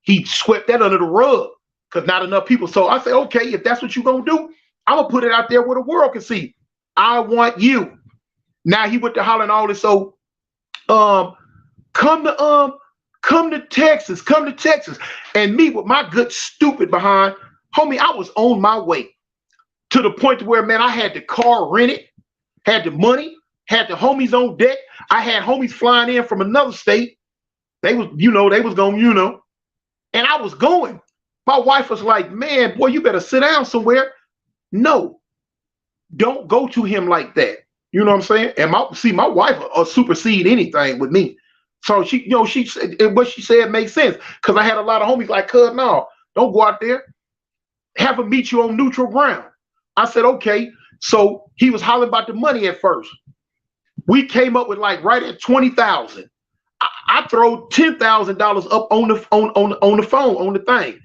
He swept that under the rug because not enough people. So I said, okay, if that's what you're going to do, I'm going to put it out there where the world can see. I want you. Now he went to hollering all this. So come to Texas. Come to Texas. And me with my good stupid behind, homie, I was on my way to the point where, man, I had the car rented, had the money, had the homies on deck. I had homies flying in from another state. They was going, and I was going. My wife was like, man, boy, you better sit down somewhere. No, don't go to him like that. You know what I'm saying? And my wife will supersede anything with me. So she, she said what she said makes sense because I had a lot of homies like, cuz, no, don't go out there. Have him meet you on neutral ground. I said, okay. So he was hollering about the money at first. We came up with like right at 20,000. I throw $10,000 up on the phone on the thing.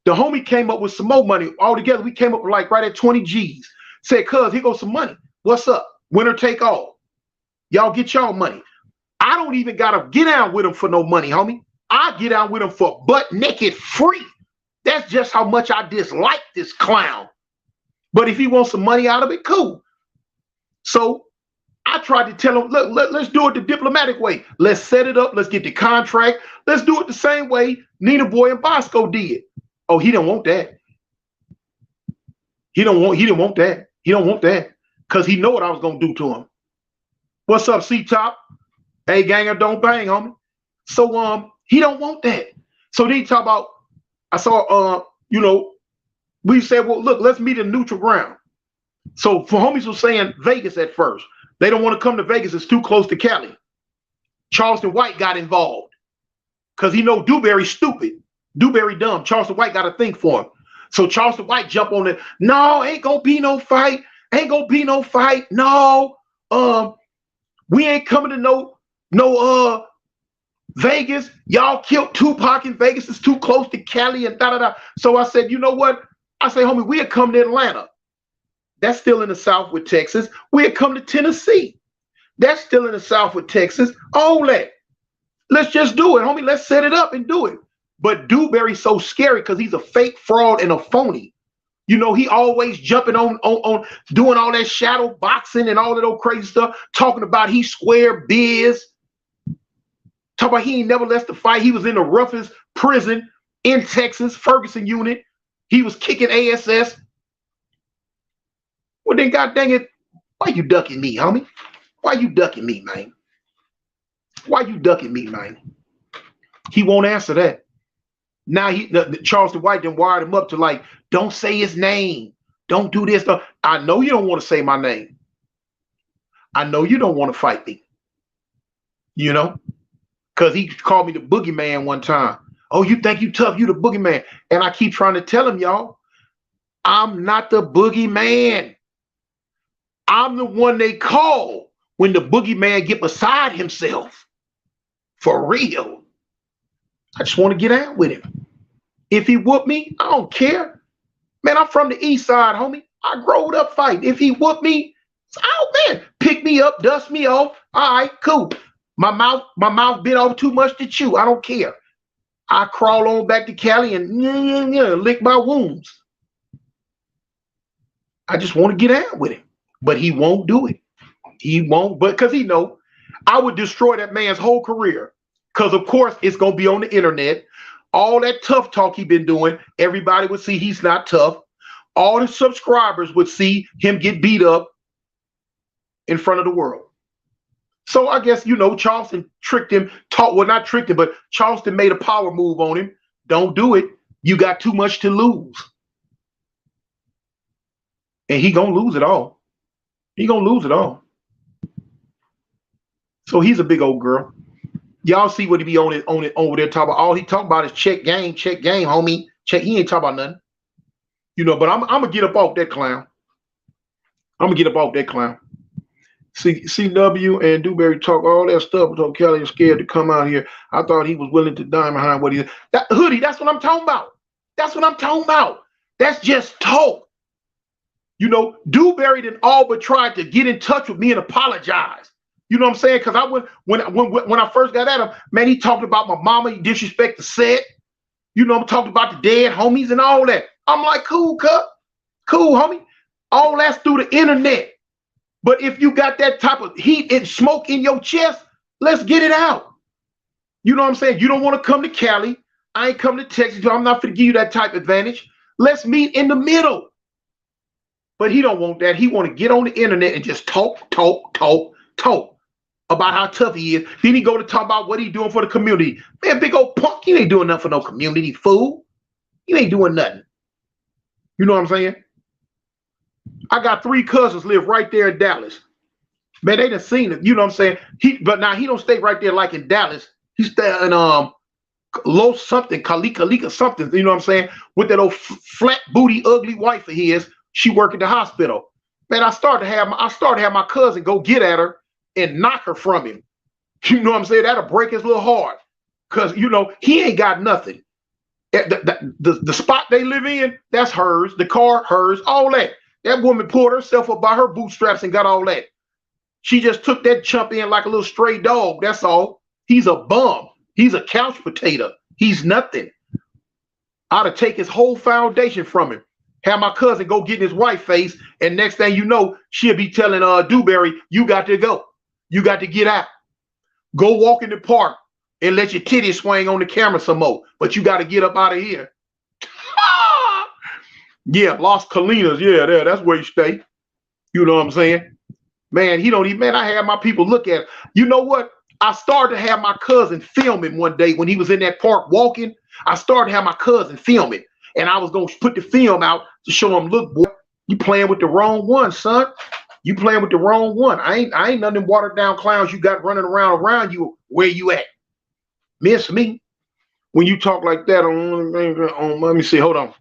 The homie came up with some more money. All together, we came up with like right at 20 G's. Said, cuz, here goes some money. What's up? Winner take all. Y'all get y'all money. I don't even gotta get down with him for no money, homie. I get down with him for butt naked free. That's just how much I dislike this clown. But if he wants some money out of it, cool. So I tried to tell him, look, let's do it the diplomatic way. Let's set it up. Let's get the contract. Let's do it the same way Nina Boy and Bosco did. Oh, he didn't want that. He didn't want that. He don't want that. Because he know what I was going to do to him. What's up, C-Top? Hey, ganger, don't bang, homie. So, he don't want that. So then he talk about, I saw, we said, well, look, let's meet in neutral ground. So for homies was saying Vegas at first. They don't want to come to Vegas. It's too close to Cali. Charleston White got involved because he know Dewberry stupid. Dewberry dumb. Charleston White got to think for him. So Charleston White jump on it. No, ain't gonna be no fight. Ain't gonna be no fight. No, we ain't coming to no Vegas. Y'all killed Tupac in Vegas. It's too close to Cali and da-da-da. So I said, you know what? I say, homie, we'll come to Atlanta. That's still in the South with Texas. We'll come to Tennessee. That's still in the South with Texas. All that. Let's just do it, homie. Let's set it up and do it. But Dewberry's so scary because he's a fake fraud and a phony. You know, he always jumping on doing all that shadow boxing and all that old crazy stuff, talking about he square biz. Talking about he ain't never left the fight. He was in the roughest prison in Texas, Ferguson unit. He was kicking ASS. Well, then, God dang it, why you ducking me, homie? Why you ducking me, man? Why you ducking me, man? He won't answer that. Now Charleston White then wired him up to like, don't say his name. Don't do this. I know you don't want to say my name. I know you don't want to fight me. You know? Because he called me the boogeyman one time. Oh, you think you tough? You the boogeyman. And I keep trying to tell him, y'all, I'm not the boogeyman. I'm the one they call when the boogeyman get beside himself. For real. I just want to get out with him. If he whoop me, I don't care. Man, I'm from the east side, homie. I growed up fighting. If he whoop me, oh man, pick me up, dust me off. All right, cool. My mouth bit off too much to chew. I don't care. I crawl on back to Cali and lick my wounds. I just want to get out with him. But he won't do it. He won't, but because he know I would destroy that man's whole career. Because of course it's gonna be on the internet. All that tough talk he been doing, everybody would see he's not tough. All the subscribers would see him get beat up in front of the world. So I guess, Charleston tricked him, not tricked him, but Charleston made a power move on him. Don't do it. You got too much to lose. And he gonna lose it all. He gonna lose it all. So he's a big old girl. Y'all see what he be on it over there talking about. All he talking about is check game, homie. Check. He ain't talking about nothing. But I'm gonna get up off that clown. CW and Dewberry talk all that stuff until Kelly is scared to come out here. I thought he was willing to die behind what he did. That hoodie, that's what I'm talking about. That's just talk. Dewberry did all but tried to get in touch with me and apologize. You know what I'm saying? Because when I first got at him, man, he talked about my mama, he disrespect the set. I'm talking about the dead homies and all that. I'm like, cool, homie. All that's through the internet. But if you got that type of heat and smoke in your chest, let's get it out. You know what I'm saying? You don't want to come to Cali. I ain't coming to Texas. I'm not going to give you that type of advantage. Let's meet in the middle. But he don't want that. He want to get on the internet and just talk about how tough he is. Then he go to talk about what he doing for the community. Man, big old punk, you ain't doing nothing for no community, fool. You ain't doing nothing. You know what I'm saying? I got 3 cousins live right there in Dallas. Man, they done seen it. You know what I'm saying? But now he don't stay right there like in Dallas. He stay in low something, Kalika something. You know what I'm saying? With that old flat booty, ugly wife of his. She work at the hospital. Man, I started to have my cousin go get at her and knock her from him. You know what I'm saying? That'll break his little heart. Cause you know, he ain't got nothing. The spot they live in, that's hers. The car, hers, all that. That woman pulled herself up by her bootstraps and got all that. She just took that chump in like a little stray dog. That's all. He's a bum. He's a couch potato. He's nothing. I'd have take his whole foundation from him. Have my cousin go get in his wife face, and next thing you know, she'll be telling Dewberry, you got to go. You got to get out. Go walk in the park and let your titties swing on the camera some more. But you got to get up out of here. Yeah, Las Colinas. Yeah, that's where you stay. You know what I'm saying? Man, he don't even, man, I had my people look at it. You know what? I started to have my cousin film him one day when he was in that park walking. I started to have my cousin film it. And I was going to put the film out to show him, look, boy, you playing with the wrong one, son. You playing with the wrong one. I ain't none of them watered down clowns you got running around you. Where you at? Miss me? When you talk like that let me see, hold on.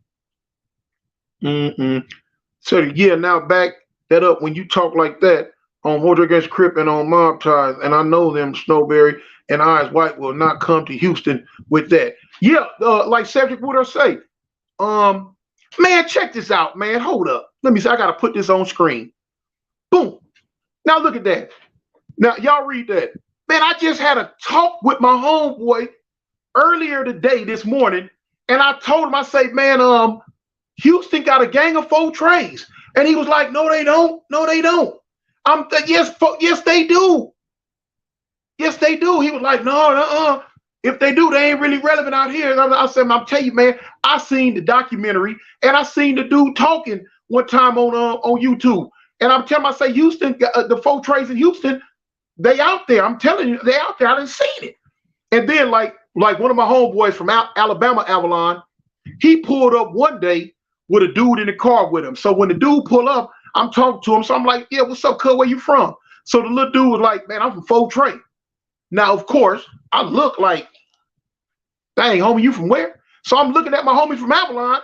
So yeah, now back that up. When you talk like that on Motor Against Crip and on Mob Ties, and I know them Snowberry and Eyes White will not come to Houston with that. Yeah, like Cedric would say. Man, check this out, man. Hold up. Let me see. I gotta put this on screen. Boom. Now look at that. Now y'all read that. Man, I just had a talk with my homeboy earlier today, this morning, and I told him, I say, man, Houston got a gang of 4 trays. And he was like, no, they don't. No, they don't. Yes, they do. Yes, they do. He was like, no, if they do, they ain't really relevant out here. And I said, I'm telling you, man, I seen the documentary and I seen the dude talking one time on YouTube. And I'm telling him, I say, Houston, the 4 trays in Houston, they out there. I'm telling you, they out there. I done seen it. And then like one of my homeboys from Alabama, Avalon, he pulled up one day with a dude in the car with him. So when the dude pull up, I'm talking to him. So I'm like, yeah, what's up, cuz? Where you from? So the little dude was like, man, I'm from 4 Trey. Now, of course, I look like, dang, homie, you from where? So I'm looking at my homie from Avalon,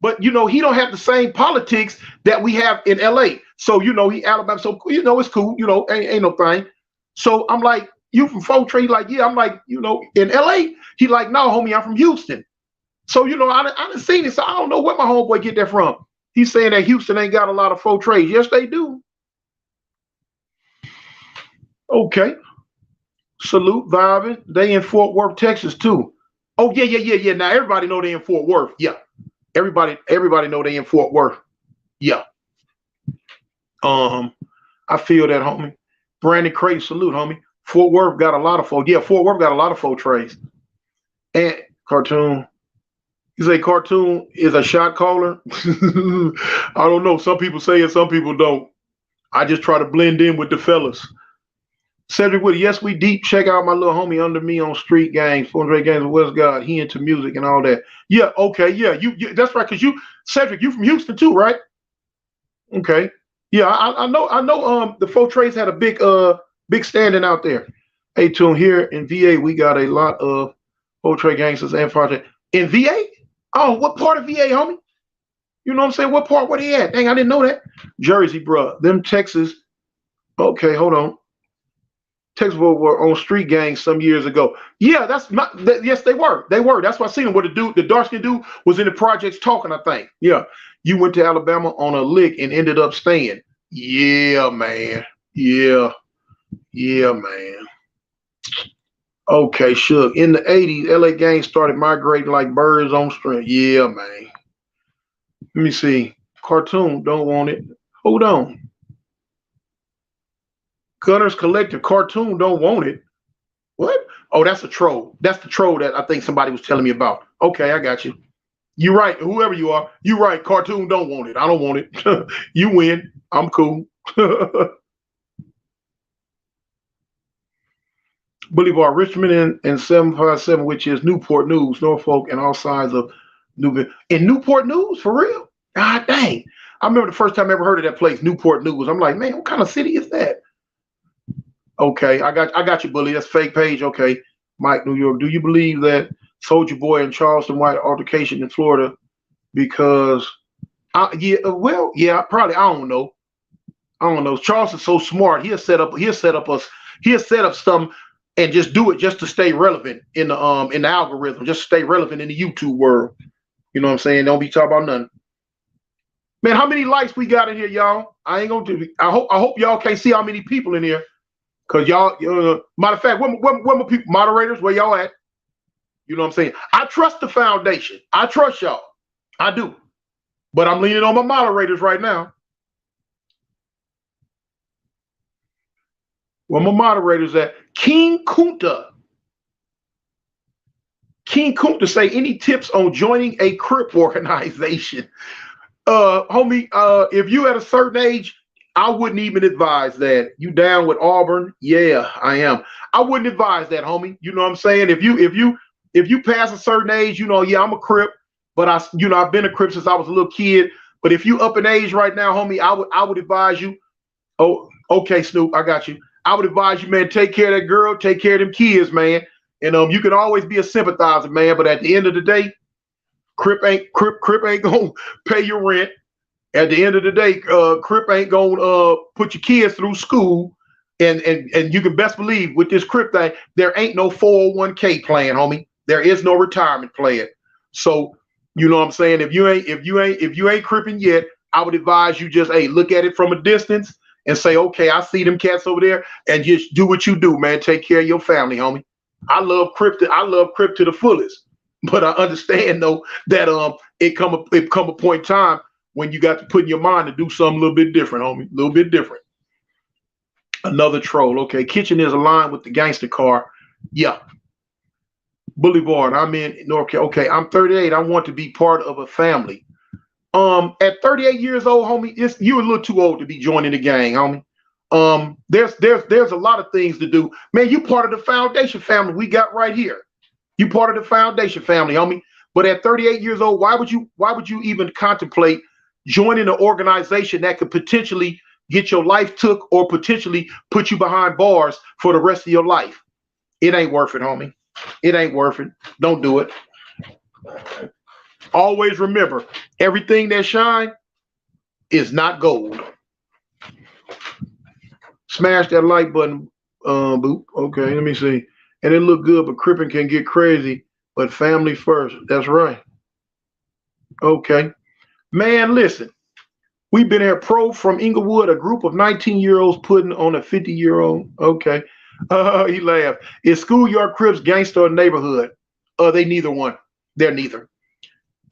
but you know, he don't have the same politics that we have in LA. So, you know, he Alabama. So, you know, it's cool, you know, ain't no thing. So I'm like, you from 4 Trey? Like, yeah. I'm like, you know, in LA? He like, no, homie, I'm from Houston. So, you know, I done seen it. So I don't know where my homeboy get that from. He's saying that Houston ain't got a lot of 4 Trays. Yes, they do. Okay. Salute, vibing. They in Fort Worth, Texas, too. Oh, yeah. Now, everybody know they in Fort Worth. Yeah. Everybody know they in Fort Worth. Yeah. I feel that, homie. Brandon Craig, salute, homie. Fort Worth got a lot of 4. Yeah, Fort Worth got a lot of 4 Trays. And Cartoon. You say Cartoon is a shot caller? I don't know. Some people say it, some people don't. I just try to blend in with the fellas. Cedric Wood, yes, we deep. Check out my little homie under me on Street Gangs, 400 Gangs of West God. He into music and all that. Yeah, okay, yeah. You that's right, because Cedric, you from Houston too, right? Okay. Yeah, I know the 4 Trays had a big standing out there. Hey, tune here in VA, we got a lot of 4 Tray gangsters and project. In VA? Oh, what part of VA, homie? You know what I'm saying? What part? Where they at? Dang, I didn't know that. Jersey, bro. Them Texas. Okay, hold on. Texas were on Street Gangs some years ago. Yeah, yes, they were. They were. That's why I seen them. Where the dark-skinned dude was in the projects talking, I think. Yeah. You went to Alabama on a lick and ended up staying. Yeah, man. Yeah, man. Okay, Shook. In the 80s, LA gangs started migrating like birds on string. Yeah, man. Let me see. Cartoon, don't want it. Hold on. Gunners Collective, Cartoon, don't want it. What? Oh, that's a troll. That's the troll that I think somebody was telling me about. Okay, I got you. You're right. Whoever you are, you're right. Cartoon don't want it. I don't want it. You win. I'm cool. Boulevard, Richmond, and 757, which is Newport News, Norfolk, and all sides of Newport. In Newport News, for real? God dang. I remember the first time I ever heard of that place, Newport News. I'm like, man, what kind of city is that? Okay, I got you, bully. That's fake page. Okay, Mike, New York. Do you believe that Soldier Boy and Charleston White altercation in Florida? Because yeah, well, yeah, probably. I don't know. I don't know. Charleston's so smart. He'll set up some and just do it just to stay relevant in the algorithm, just stay relevant in the YouTube world. You know what I'm saying? Don't be talking about nothing. Man, how many likes we got in here, y'all? I ain't gonna do. I hope y'all can't see how many people in here. Cause y'all, matter of fact, where my people, moderators, where y'all at? You know what I'm saying? I trust the foundation. I trust y'all. I do. But I'm leaning on my moderators right now. Where my moderators at? King Kunta. King Kunta say, any tips on joining a Crip organization? Homie, if you at a certain age, I wouldn't even advise that. You down with Auburn? Yeah, I am. I wouldn't advise that, homie. You know what I'm saying? If you pass a certain age, yeah, I'm a Crip, but I've been a Crip since I was a little kid. But if you up in age right now, homie, I would advise you. Oh, okay, Snoop, I got you. I would advise you, man, take care of that girl, take care of them kids, man. And you can always be a sympathizer, man. But at the end of the day, Crip ain't gonna pay your rent. At the end of the day, Crip ain't gonna put your kids through school, and you can best believe with this Crip thing, there ain't no 401k plan, homie. There is no retirement plan. So you know what I'm saying. If you ain't Cripping yet, I would advise you just look at it from a distance and say, okay, I see them cats over there, and just do what you do, man. Take care of your family, homie. I love Crip to the fullest, but I understand though that it come a point in time when you got to put in your mind to do something a little bit different, homie. A little bit different. Another troll. Okay, kitchen is aligned with the gangster car. Yeah. Boulevard. I'm in North Carolina. Okay, I'm 38. I want to be part of a family. At 38 years old, homie, you're a little too old to be joining the gang, homie. There's a lot of things to do. Man, you part of the foundation family we got right here. You part of the foundation family, homie. But at 38 years old, why would you even contemplate joining an organization that could potentially get your life took or potentially put you behind bars for the rest of your life? It ain't worth it, homie. It ain't worth it. Don't do it. Always remember, everything that shine is not gold. Smash that like button, Boop. Okay, let me see. And it look good, but cripping can get crazy. But family first. That's right. Okay. Man, listen. We've been here pro from Inglewood, a group of 19-year-olds putting on a 50-year-old. Okay. He laughed. Is schoolyard Crips gangster or neighborhood? They neither one. They're neither.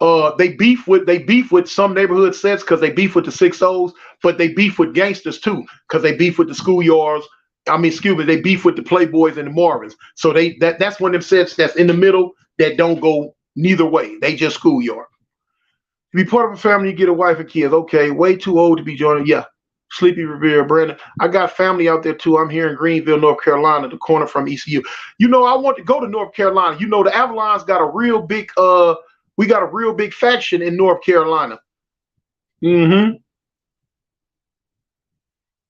They beef with some neighborhood sets because they beef with the 6-0s, but they beef with gangsters too because they beef with the schoolyards. They beef with the Playboys and the Marvins. So that's one of them sets that's in the middle that don't go neither way. They just schoolyard. To be part of a family, you get a wife and kids. Okay, way too old to be joining. Yeah. Sleepy Rivera, Brandon. I got family out there too. I'm here in Greenville, North Carolina, the corner from ECU. I want to go to North Carolina. The Avalon's got a real big we got a real big faction in North Carolina. Mm-hmm.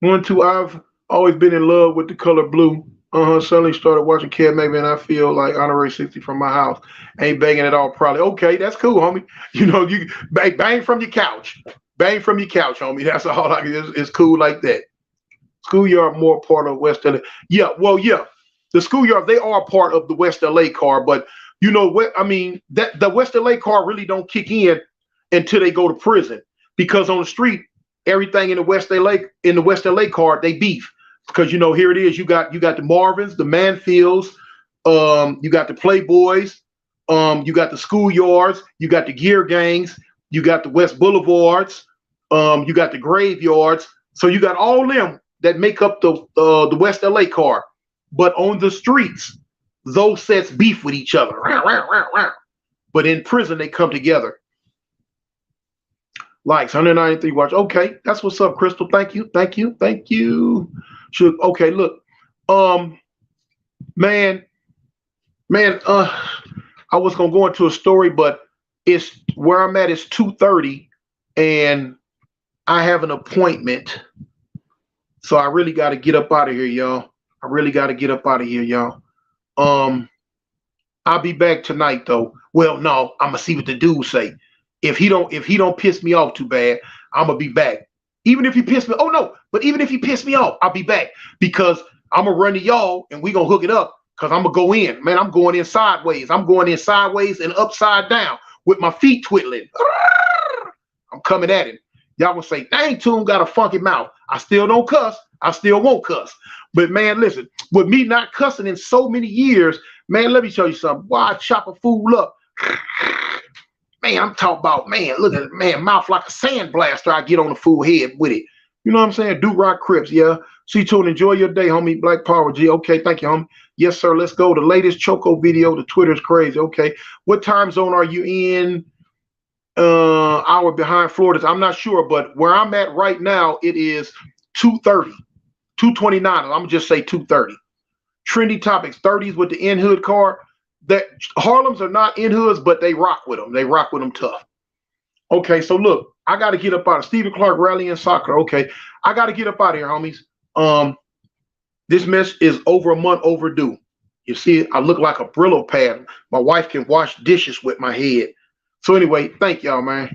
1, 2, I've always been in love with the color blue. Suddenly started watching Cat Maybe, and I feel like Honorary 60 from my house. Ain't banging at all, probably. Okay, that's cool, homie. You bang from your couch. Bang from your couch, homie. That's all I can. It's cool like that. Schoolyard more part of West LA. Yeah, well, yeah. The schoolyard, they are part of the West LA car, but what I mean, that the West LA car really don't kick in until they go to prison. Because on the street, everything in the West LA car, they beef. Because here it is, you got the Marvins, the Manfields, you got the Playboys, you got the schoolyards, you got the gear gangs, you got the West Boulevards, you got the graveyards. So you got all them that make up the West LA car. But on the streets, those sets beef with each other. But in prison, they come together. Likes 193 watch. Okay, that's what's up, Crystal. Thank you. Okay, look. Man, I was gonna go into a story, but it's where I'm at is 2:30, and I have an appointment. So I really got to get up out of here, y'all. I really got to get up out of here, y'all. I'll be back tonight though. Well, no, I'm gonna see what the dude say. If he don't piss me off too bad, I'm gonna be back. Even if he piss me, oh no, but even if he piss me off, I'll be back because I'm gonna run to y'all and we gonna hook it up because I'm gonna go in. Man, I'm going in sideways. I'm going in sideways and upside down with my feet twiddling. I'm coming at him. Y'all gonna say, dang, Toon got a funky mouth. I still don't cuss. I still won't cuss. But man, listen, with me not cussing in so many years, man, let me tell you something. Why I chop a fool up? Man, I'm talking about, man, look at it, man, mouth like a sandblaster. I get on the fool head with it. You know what I'm saying? Do rock Crips, yeah. See, Toon, enjoy your day, homie. Black Power G. Okay, thank you, homie. Yes, sir. Let's go. The latest Choco video. The Twitter's crazy. Okay. What time zone are you in? Hour behind Florida. I'm not sure, but where I'm at right now, it is 2:30, 2:29. I'm gonna just say 2:30. Trendy topics, 30s with the in hood car. That Harlems are not in hoods, but they rock with them. They rock with them tough. Okay, so look, I got to get up out of Stephen Clark rally and soccer. Okay, I got to get up out of here, homies. This mess is over a month overdue. You see, I look like a Brillo pad. My wife can wash dishes with my head. So anyway, thank y'all, man.